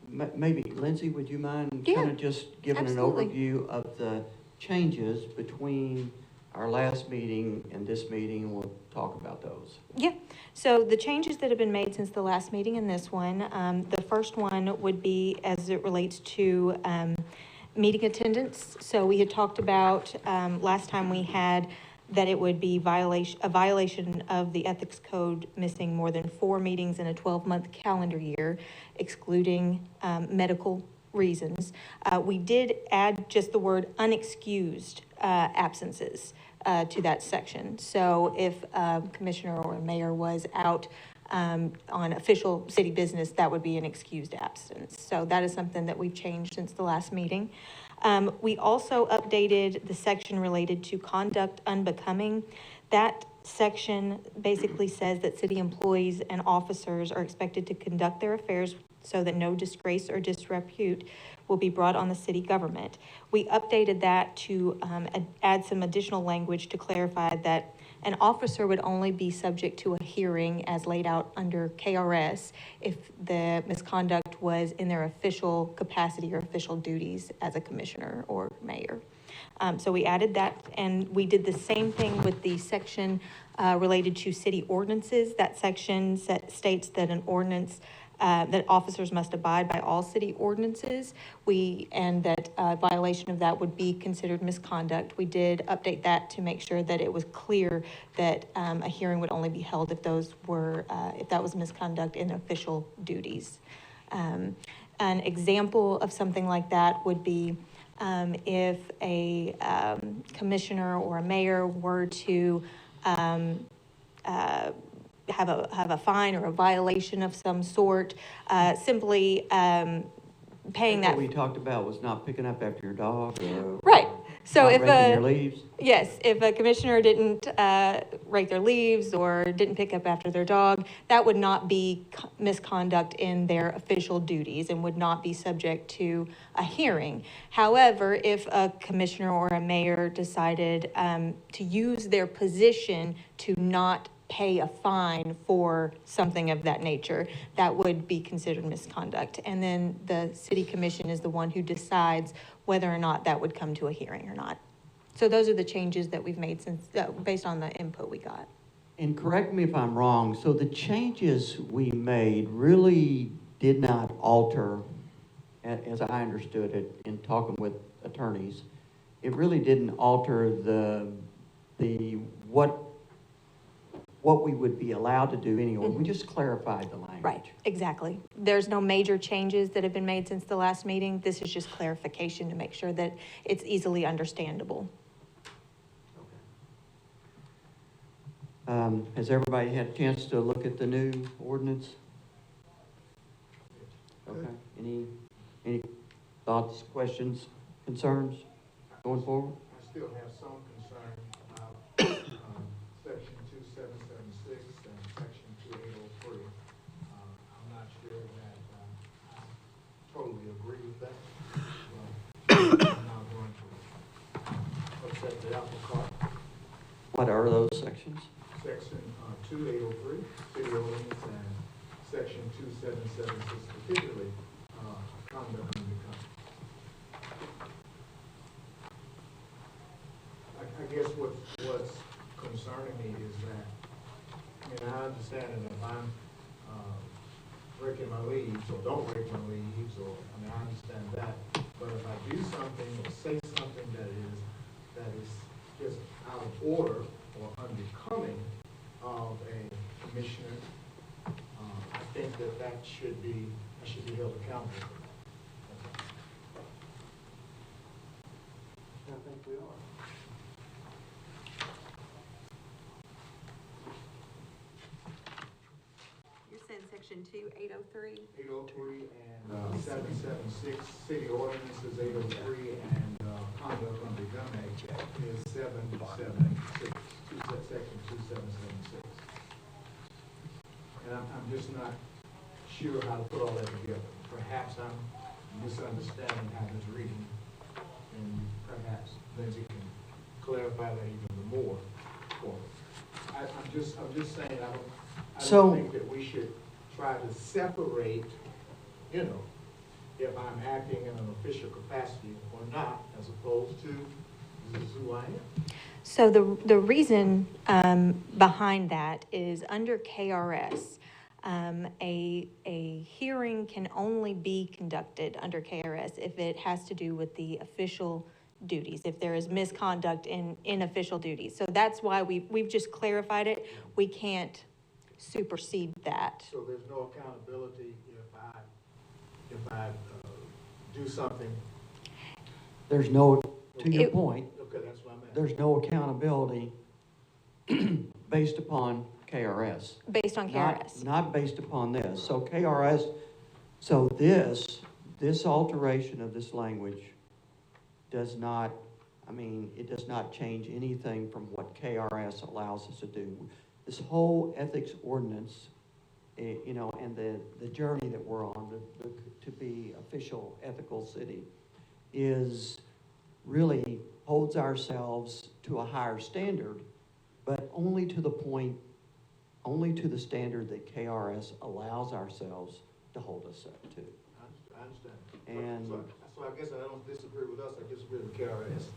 maybe Lindsay, would you mind kind of just giving absolutely. an overview of the changes between our last meeting and this meeting, and we'll talk about those. Yeah, so the changes that have been made since the last meeting and this one, the first one would be as it relates to meeting attendance. So we had talked about last time we had that it would be a violation of the ethics code missing more than 4 meetings in a 12-month calendar year, excluding medical reasons. We did add just the word unexcused absences to that section. So if a commissioner or a mayor was out on official city business, that would be an excused absence. So that is something that we've changed since the last meeting. We also updated the section related to conduct unbecoming. That section basically says that city employees and officers are expected to conduct their affairs so that no disgrace or disrepute will be brought on the city government. We updated that to add some additional language to clarify that an officer would only be subject to a hearing as laid out under KRS if the misconduct was in their official capacity or official duties as a commissioner or mayor. So we added that, and we did the same thing with the section related to city ordinances. That section states that an ordinance that officers must abide by all city ordinances, and that violation of that would be considered misconduct. We did update that to make sure that it was clear that a hearing would only be held if if that was misconduct in official duties. An example of something like that would be if a commissioner or a mayor were to have a fine or a violation of some sort, simply paying that. What we talked about was not picking up after your dog, or right. So not if raking your leaves. Yes, if a commissioner didn't rake their leaves or didn't pick up after their dog, that would not be misconduct in their official duties and would not be subject to a hearing. However, if a commissioner or a mayor decided to use their position to not pay a fine for something of that nature, that would be considered misconduct. And then the city commission is the one who decides whether or not that would come to a hearing or not. So those are the changes that we've made since, based on the input we got. And correct me if I'm wrong, so the changes we made really did not alter, as I understood it in talking with attorneys, it really didn't alter what we would be allowed to do anyway. We just clarified the language. Right, exactly. There's no major changes that have been made since the last meeting. This is just clarification to make sure that it's easily understandable. Has everybody had a chance to look at the new ordinance? Okay, any thoughts, questions, concerns going forward? I still have some concern about section 2776 and section 2803. I'm not sure that I totally agree with that. I'm not going to upset the apple cart. What are those sections? Section 2803, city ordinance, and section 2776, particularly conduct under conduct. I guess what's concerning me is that, I mean, I understand that if I'm breaking my leaves, or don't break my leaves, or, I mean, I understand that, but if I do something or say something that is just out of order or unbecoming of a commissioner, I think that should be held accountable. I think we are. You're saying section 2803? 803 and 776, city ordinances 803, and conduct under gun act is 776, section 2776. And I'm just not sure how to put all that together. Perhaps I'm misunderstanding how it's reading, and perhaps Lindsay can clarify that even more for me. I'm just saying, I don't think that we should try to separate, you know, if I'm acting in an official capacity or not, as opposed to this is who I am. So the reason behind that is under KRS, a hearing can only be conducted under KRS if it has to do with the official duties, if there is misconduct in official duties. So that's why we've just clarified it. We can't supersede that. So there's no accountability if I do something. There's no, to your point, Okay, that's what I meant. there's no accountability based upon KRS. Based on KRS. Not based upon this. So KRS, so this alteration of this language does not, I mean, it does not change anything from what KRS allows us to do. This whole ethics ordinance, you know, and the journey that we're on to be official ethical city is really holds ourselves to a higher standard, but only to the standard that KRS allows ourselves to hold us up to. I understand. And so I guess I don't disagree with us, I disagree with KRS.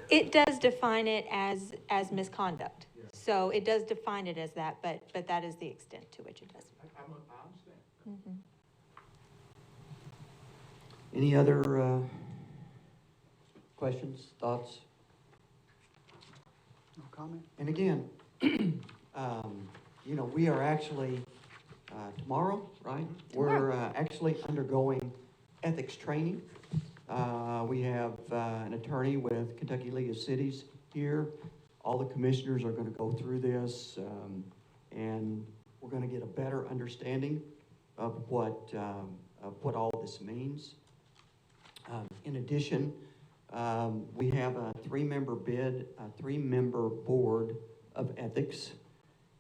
It does define it as misconduct. Yeah. So it does define it as that, but that is the extent to which it does. I understand. Mhm. Any other questions, thoughts? No comment? And again, you know, we are actually, tomorrow, right? We're actually undergoing ethics training. We have an attorney with Kentucky League of Cities here. All the commissioners are going to go through this, and we're going to get a better understanding of what all this means. In addition, we have a three-member board of ethics,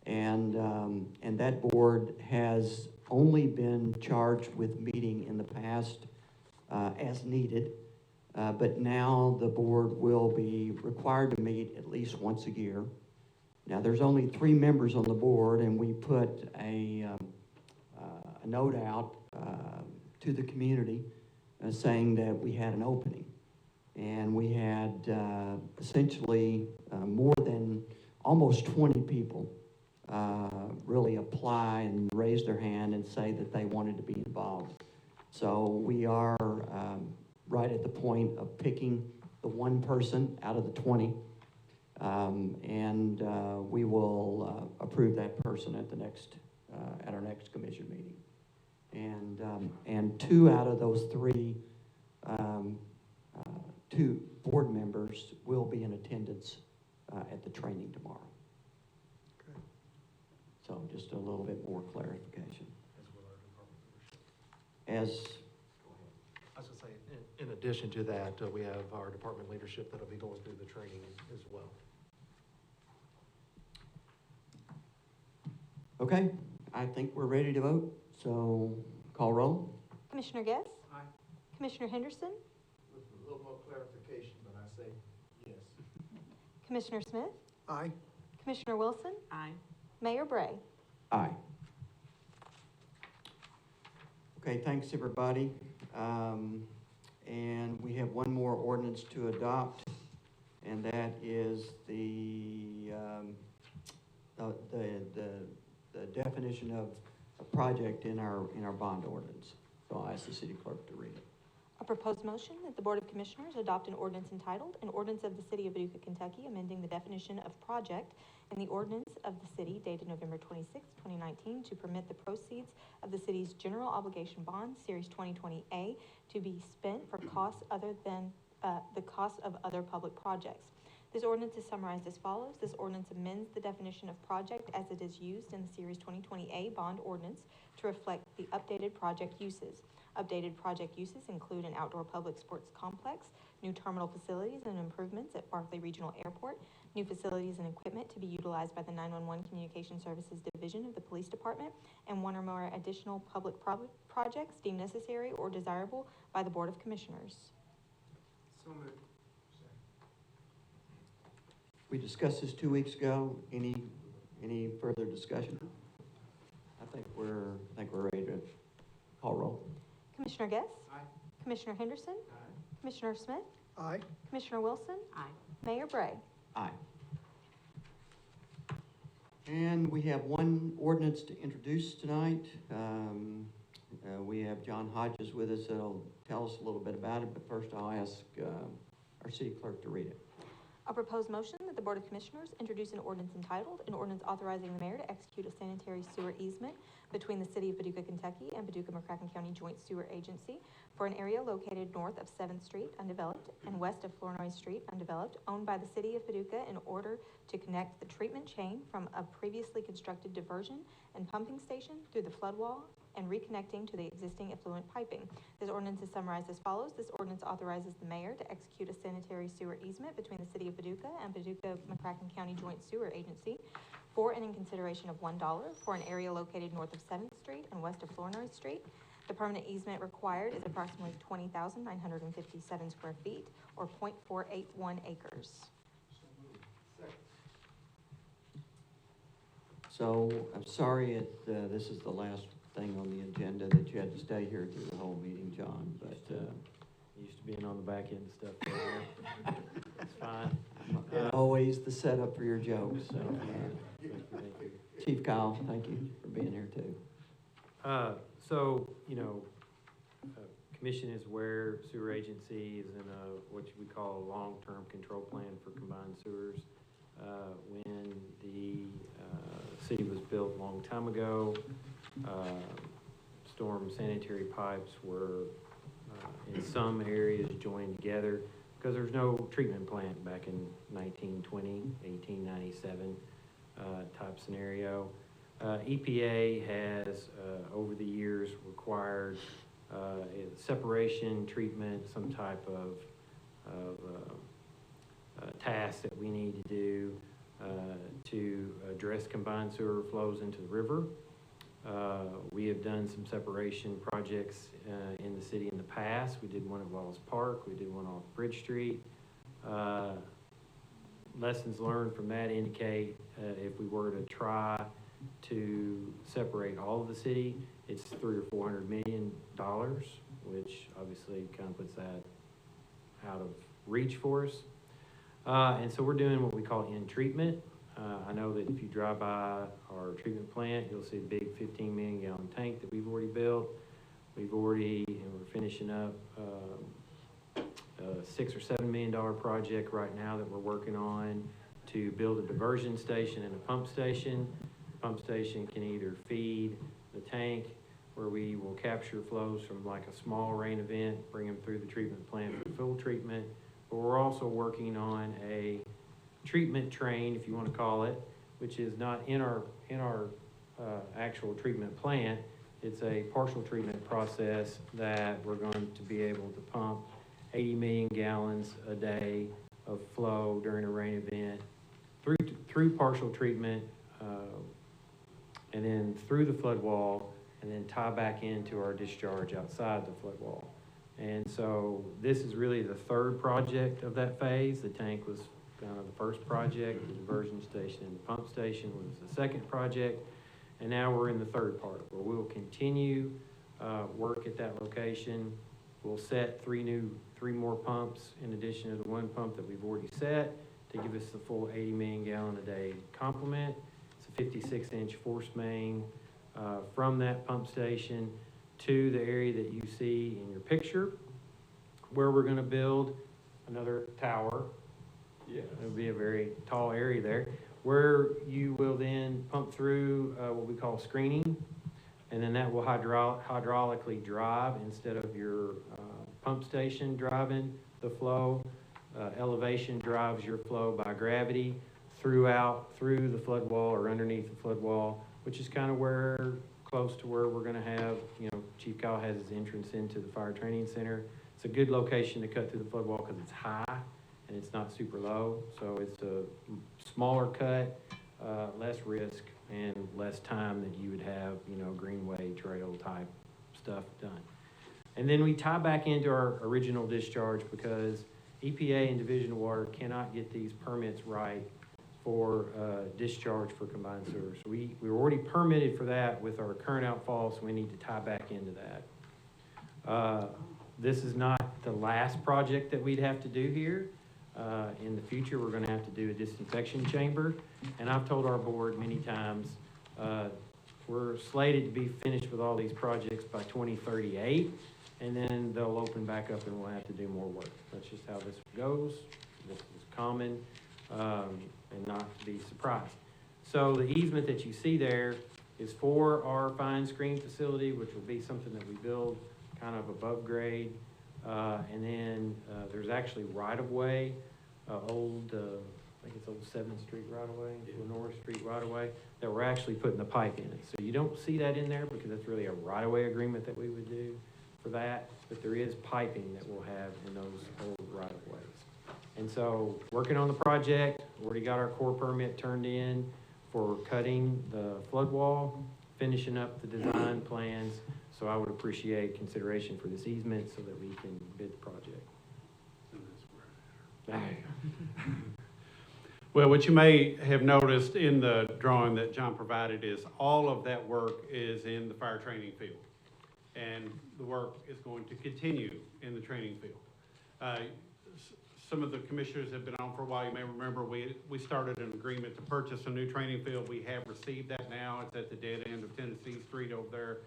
and that board has only been charged with meeting in the past as needed, but now the board will be required to meet at least once a year. Now, there's only 3 members on the board, and we put a note out to the community saying that we had an opening. And we had essentially more than almost 20 people really apply and raise their hand and say that they wanted to be involved. So we are right at the point of picking the one person out of the 20. And we will approve that person at the next, at our next commission meeting. And 2 out of those 3, 2 board members will be in attendance at the training tomorrow. Okay. So just a little bit more clarification. I was going to say, in addition to that, we have our department leadership that'll be going through the training as well. Okay, I think we're ready to vote, so call roll. Commissioner Guess? Aye. Commissioner Henderson? With a little more clarification, but I say yes. Commissioner Smith? Aye. Commissioner Wilson? Aye. Mayor Bray? Aye. Okay, thanks, everybody. And we have one more ordinance to adopt, and that is the definition of a project in our bond ordinance. So I'll ask the city clerk to read it. A proposed motion that the Board of Commissioners adopt an ordinance entitled, an ordinance of the City of Paducah, Kentucky, amending the definition of project in the ordinance of the city dated November 26, 2019, to permit the proceeds of the city's general obligation bond, Series 2020A, to be spent for costs other than the cost of other public projects. This ordinance is summarized as follows. This ordinance amends the definition of project as it is used in the Series 2020A bond ordinance to reflect the updated project uses. Updated project uses include an outdoor public sports complex, new terminal facilities and improvements at Barkley Regional Airport, new facilities and equipment to be utilized by the 911 Communication Services Division of the Police Department, and 1 or more additional public projects deemed necessary or desirable by the Board of Commissioners. So moved. We discussed this 2 weeks ago. Any further discussion? I think we're ready to call roll. Commissioner Guess? Aye. Commissioner Henderson? Aye. Commissioner Smith? Aye. Commissioner Wilson? Aye. Mayor Bray? Aye. And we have one ordinance to introduce tonight. We have John Hodges with us that'll tell us a little bit about it, but first I'll ask our city clerk to read it. A proposed motion that the Board of Commissioners introduce an ordinance entitled, an ordinance authorizing the mayor to execute a sanitary sewer easement between the City of Paducah, Kentucky and Paducah-McCracken County Joint Sewer Agency for an area located north of 7th Street, undeveloped, and west of Flournoy Street, undeveloped, owned by the City of Paducah in order to connect the treatment chain from a previously constructed diversion and pumping station through the flood wall and reconnecting to the existing effluent piping. This ordinance is summarized as follows. This ordinance authorizes the mayor to execute a sanitary sewer easement between the City of Paducah and Paducah-McCracken County Joint Sewer Agency for and in consideration of $1 for an area located north of 7th Street and west of Flournoy Street. The permanent easement required is approximately 20,957 square feet or 0.481 acres. So I'm sorry this is the last thing on the agenda that you had to stay here through the whole meeting, John, but Used to being on the back end of stuff. It's fine. and always the setup for your jokes. So, Chief Kyle, thank you for being here too. So, Commission is aware sewer agency is in what we call a long-term control plan for combined sewers. When the city was built a long time ago, storm sanitary pipes were in some areas joined together because there was no treatment plant back in 1920, 1897 type scenario. EPA has over the years required separation, treatment, some type of task that we need to do to address combined sewer flows into the river. We have done some separation projects in the city in the past. We did one at Wallace Park. We did one off Bridge Street. lessons learned from that indicate, if we were to try to separate all of the city, it's $300 or $400 million, which obviously kind of puts that out of reach for us. And so we're doing what we call in-treatment. I know that if you drive by our treatment plant, you'll see a big 15 million gallon tank that we've already built. And we're finishing up a $6 or $7 million project right now that we're working on to build a diversion station and a pump station. The pump station can either feed the tank, where we will capture flows from like a small rain event, bring them through the treatment plant for full treatment. But we're also working on a treatment train, if you want to call it, which is not in our actual treatment plant. It's a partial treatment process that we're going to be able to pump 80 million gallons a day of flow during a rain event through partial treatment, and then through the flood wall, and then tie back into our discharge outside the flood wall. And so this is really the third project of that phase. The tank was kind of the first project, the diversion station and the pump station was the second project, and now we're in the third part, where we'll continue work at that location. We'll set three more pumps in addition to the one pump that we've already set to give us the full 80 million gallon a day complement. It's a 56-inch force main from that pump station to the area that you see in your picture, where we're going to build another tower. Yeah, it'll be a very tall area there, where you will then pump through what we call screening, and then that will hydraulically drive instead of your pump station driving the flow. Elevation drives your flow by gravity through the flood wall or underneath the flood wall, which is kind of close to where we're going to have, Chief Kyle has his entrance into the fire training center. It's a good location to cut through the flood wall because it's high and it's not super low. So it's a smaller cut, less risk, and less time that you would have, greenway trail type stuff done. And then we tie back into our original discharge because EPA and Division of Water cannot get these permits right for discharge for combined sewers. So we were already permitted for that with our current outfall, so we need to tie back into that. This is not the last project that we'd have to do here. In the future, we're going to have to do a disinfection chamber. And I've told our board many times, we're slated to be finished with all these projects by 2038, and then they'll open back up and we'll have to do more work. That's just how this goes. This is common, and not to be surprised. So the easement that you see there is for our fine screen facility, which will be something that we build kind of above grade. And then there's actually right-of-way, old, I think it's old 7th Street right-of-way, Lenore Street right-of-way, that we're actually putting the pipe in it. So you don't see that in there because that's really a right-of-way agreement that we would do for that, but there is piping that we'll have in those old right-of-ways. And so working on the project, already got our core permit turned in for cutting the flood wall, finishing up the design plans. So I would appreciate consideration for this easement so that we can bid the project. Well, what you may have noticed in the drawing that John provided is all of that work is in the fire training field. And the work is going to continue in the training field. Some of the commissioners have been on for a while. You may remember we started an agreement to purchase a new training field. We have received that now. It's at the dead end of Tennessee Street over there,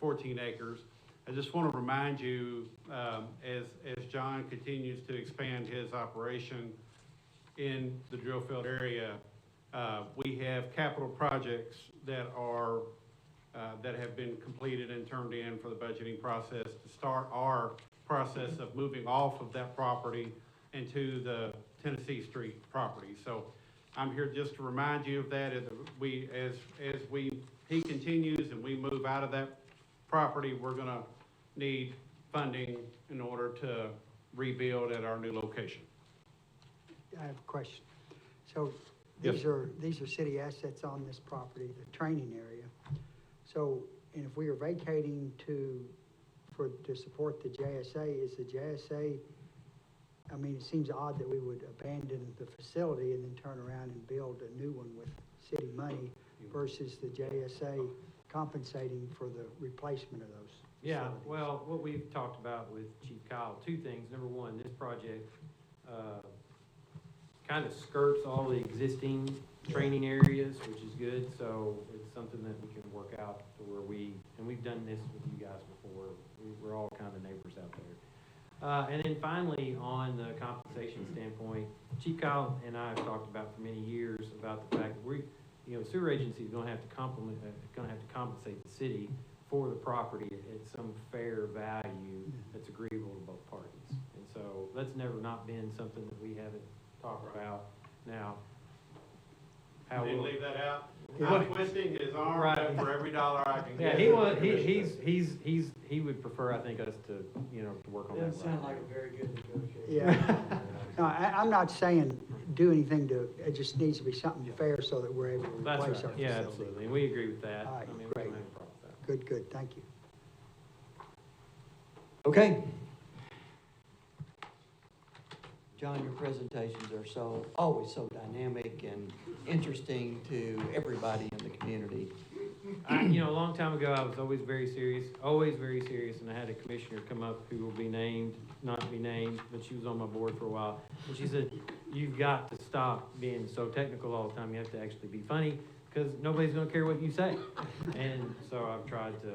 14 acres. I just want to remind you, as John continues to expand his operation in the drill field area, we have capital projects that are that have been completed and turned in for the budgeting process to start our process of moving off of that property into the Tennessee Street property. So I'm here just to remind you of that. As he continues and we move out of that property, we're going to need funding in order to rebuild at our new location. I have a question. So Yes. these are city assets on this property, the training area. So, and if we are vacating to support the JSA, is the JSA I mean, it seems odd that we would abandon the facility and then turn around and build a new one with city money versus the JSA compensating for the replacement of those Yeah, facilities. well, what we've talked about with Chief Kyle, two things. Number one, this project, kind of skirts all the existing training areas, which is good. So it's something that we can work out to where and we've done this with you guys before. We're all kind of neighbors out there. And then finally, on the compensation standpoint, Chief Kyle and I have talked about for many years about the fact that sewer agency is going to have to compensate the city for the property at some fair value that's agreeable to both parties. And so that's never not been something that we haven't talked about. Now, how Didn't will, leave that out. Yeah. I'm twisting his arm Right. for every dollar I can yeah, get. he would prefer, I think, us to, to work on that. Doesn't sound like a very good negotiator. Yeah. No, I'm not saying do anything it just needs to be something fair so that we're able to That's replace right. our Yeah, facility. absolutely. And we agree with that. All right, I mean, great. we don't have a problem with that. Good, thank you. Okay. John, your presentations are always so dynamic and interesting to everybody in the community. A long time ago, I was always very serious, and I had a commissioner come up who will be named, not be named, but she was on my board for a while. And she said, you've got to stop being so technical all the time. You have to actually be funny, because nobody's going to care what you say. And so I've tried to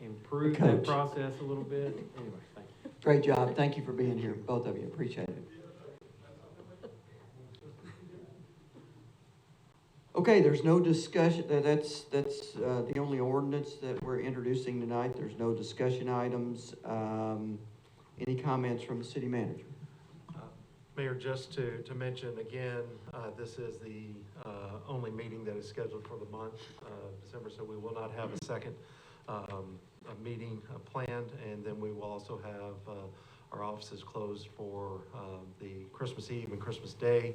improve that process a little bit. Anyway, thank you. Great job. Thank you for being here, both of you. Appreciate it. Okay, there's no discussion, that's the only ordinance that we're introducing tonight. There's no discussion items. Any comments from the city manager? Mayor, just to mention again, this is the only meeting that is scheduled for the month of December, so we will not have a second meeting planned, and then we will also have our offices closed for the Christmas Eve and Christmas Day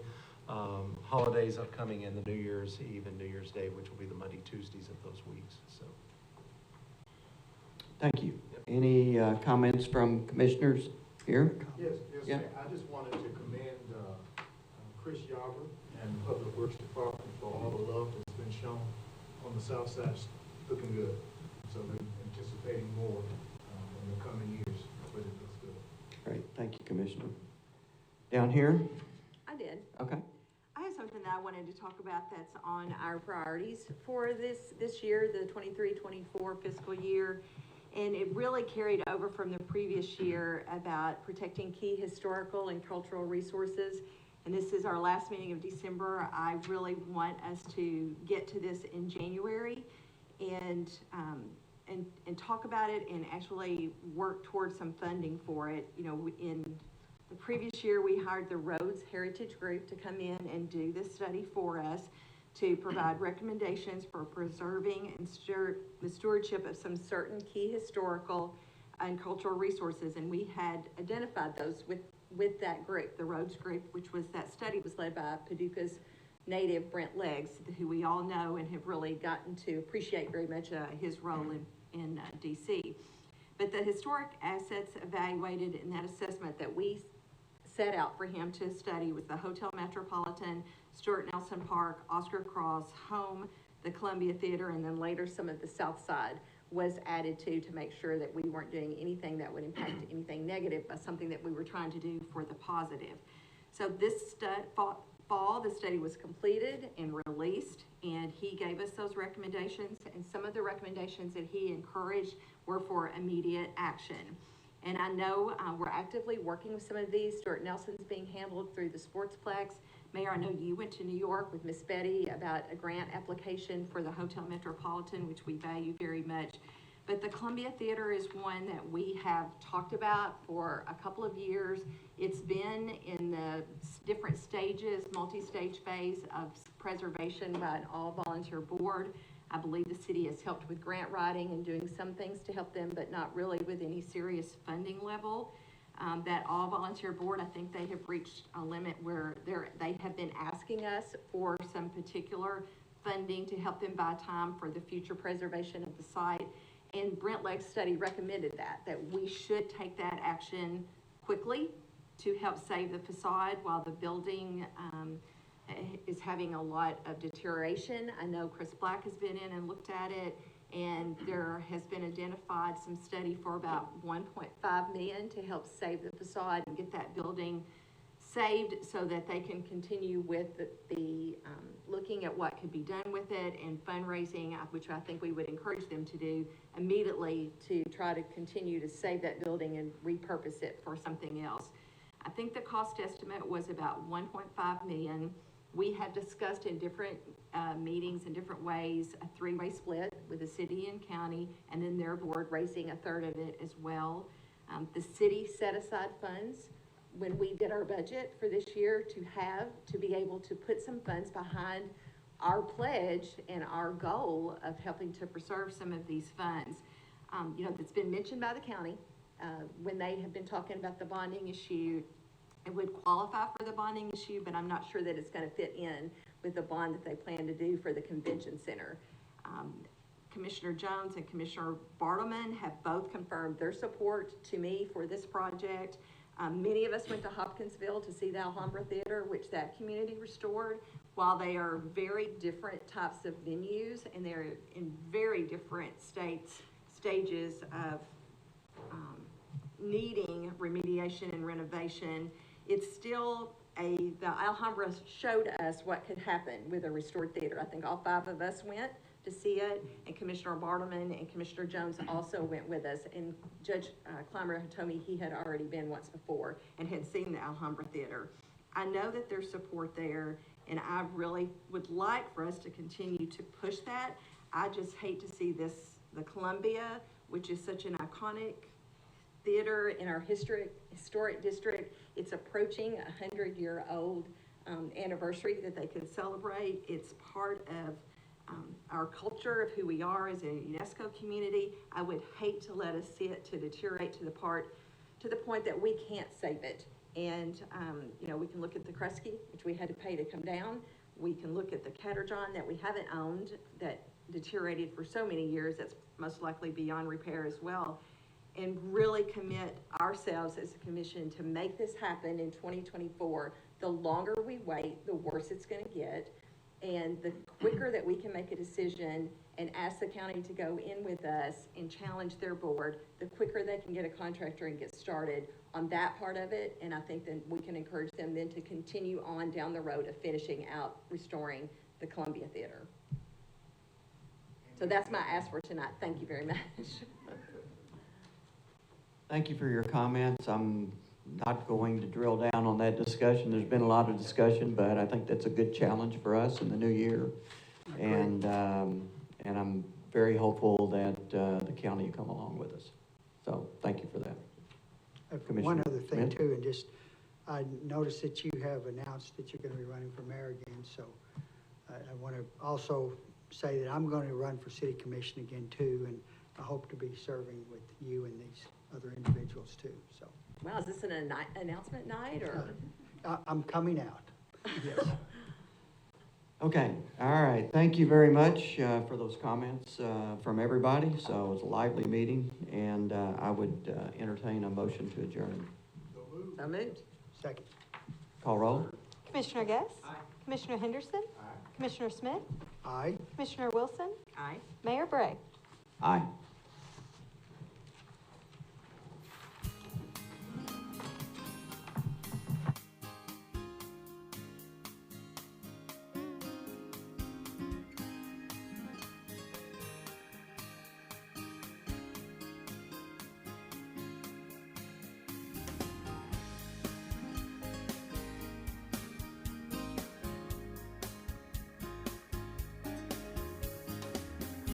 holidays upcoming, and the New Year's Eve and New Year's Day, which will be the Monday, Tuesdays of those weeks. So, Thank you. Any comments from commissioners here? Yes, Yeah. Mayor. I just wanted to commend Chris Yarber and the Public Works Department for all the love that's been shown on the south side. It's looking good. So we're anticipating more in the coming years, but it looks good. Great, thank you, Commissioner. Down here? I did. Okay. I have something that I wanted to talk about that's on our priorities for this year, the 23-24 fiscal year. And it really carried over from the previous year about protecting key historical and cultural resources. And this is our last meeting of December. I really want us to get to this in January and talk about it and actually work towards some funding for it. In the previous year, we hired the Roads Heritage Group to come in and do this study for us to provide recommendations for preserving and the stewardship of some certain key historical and cultural resources. And we had identified those with that group, the Roads Group, which was, that study was led by Paducah's native Brent Leggs, who we all know and have really gotten to appreciate very much his role in DC. But the historic assets evaluated in that assessment that we set out for him to study was the Hotel Metropolitan, Stuart Nelson Park, Oscar Cross, Home, the Columbia Theater, and then later some of the South Side was added to make sure that we weren't doing anything that would impact anything negative, but something that we were trying to do for the positive. So this fall, the study was completed and released, and he gave us those recommendations, and some of the recommendations that he encouraged were for immediate action. And I know we're actively working with some of these. Stuart Nelson's being handled through the Sportsplex. Mayor, I know you went to New York with Miss Betty about a grant application for the Hotel Metropolitan, which we value very much. But the Columbia Theater is one that we have talked about for a couple of years. It's been in the different stages, multi-stage phase of preservation by an all-volunteer board. I believe the city has helped with grant writing and doing some things to help them, but not really with any serious funding level. That all-volunteer board, I think they have reached a limit where they have been asking us for some particular funding to help them buy time for the future preservation of the site. And Brent Legg's study recommended that we should take that action quickly to help save the facade while the building, is having a lot of deterioration. I know Chris Black has been in and looked at it, and there has been identified some study for about 1.5 million to help save the facade and get that building saved so that they can continue with the looking at what could be done with it and fundraising, which I think we would encourage them to do immediately to try to continue to save that building and repurpose it for something else. I think the cost estimate was about 1.5 million. We have discussed in different meetings in different ways, a three-way split with the city and county, and then their board raising a third of it as well. The city set aside funds when we did our budget for this year to be able to put some funds behind our pledge and our goal of helping to preserve some of these funds. It's been mentioned by the county when they have been talking about the bonding issue. It would qualify for the bonding issue, but I'm not sure that it's going to fit in with the bond that they plan to do for the convention center. Commissioner Jones and Commissioner Bartleman have both confirmed their support to me for this project. Many of us went to Hopkinsville to see the Alhambra Theater, which that community restored. While they are very different types of venues and they're in very different stages of needing remediation and renovation, it's still the Alhambra showed us what could happen with a restored theater. I think all 5 of us went to see it, and Commissioner Bartleman and Commissioner Jones also went with us, and Judge Clymer had told me he had already been once before and had seen the Alhambra Theater. I know that there's support there, and I really would like for us to continue to push that. I just hate to see the Columbia, which is such an iconic theater in our historic district. It's approaching a 100-year-old anniversary that they could celebrate. It's part of our culture of who we are as a UNESCO community. I would hate to let us see it to deteriorate to the point that we can't save it. And we can look at the Kresge, which we had to pay to come down. We can look at the Caterjon that we haven't owned that deteriorated for so many years. That's most likely beyond repair as well. And really commit ourselves as a commission to make this happen in 2024. The longer we wait, the worse it's going to get. And the quicker that we can make a decision and ask the county to go in with us and challenge their board, the quicker they can get a contractor and get started on that part of it. And I think that we can encourage them then to continue on down the road of finishing out restoring the Columbia Theater. So that's my ask for tonight. Thank you very much. Thank you for your comments. I'm not going to drill down on that discussion. There's been a lot of discussion, but I think that's a good challenge for us in the new year. And I'm very hopeful that the county will come along with us. So thank you for that. One other thing Mint? too, and just, I noticed that you have announced that you're going to be running for mayor again. So I want to also say that I'm going to run for city commission again too. And I hope to be serving with you and these other individuals too, so. Wow, is this an announcement night or? I'm coming out, yes. Okay, all right. Thank you very much for those comments from everybody. So it was a lively meeting, and I would entertain a motion to adjourn. So moved. Second. Call roll. Commissioner Guess? Aye. Commissioner Henderson? Aye. Commissioner Smith? Aye. Commissioner Wilson? Aye. Mayor Bray? Aye.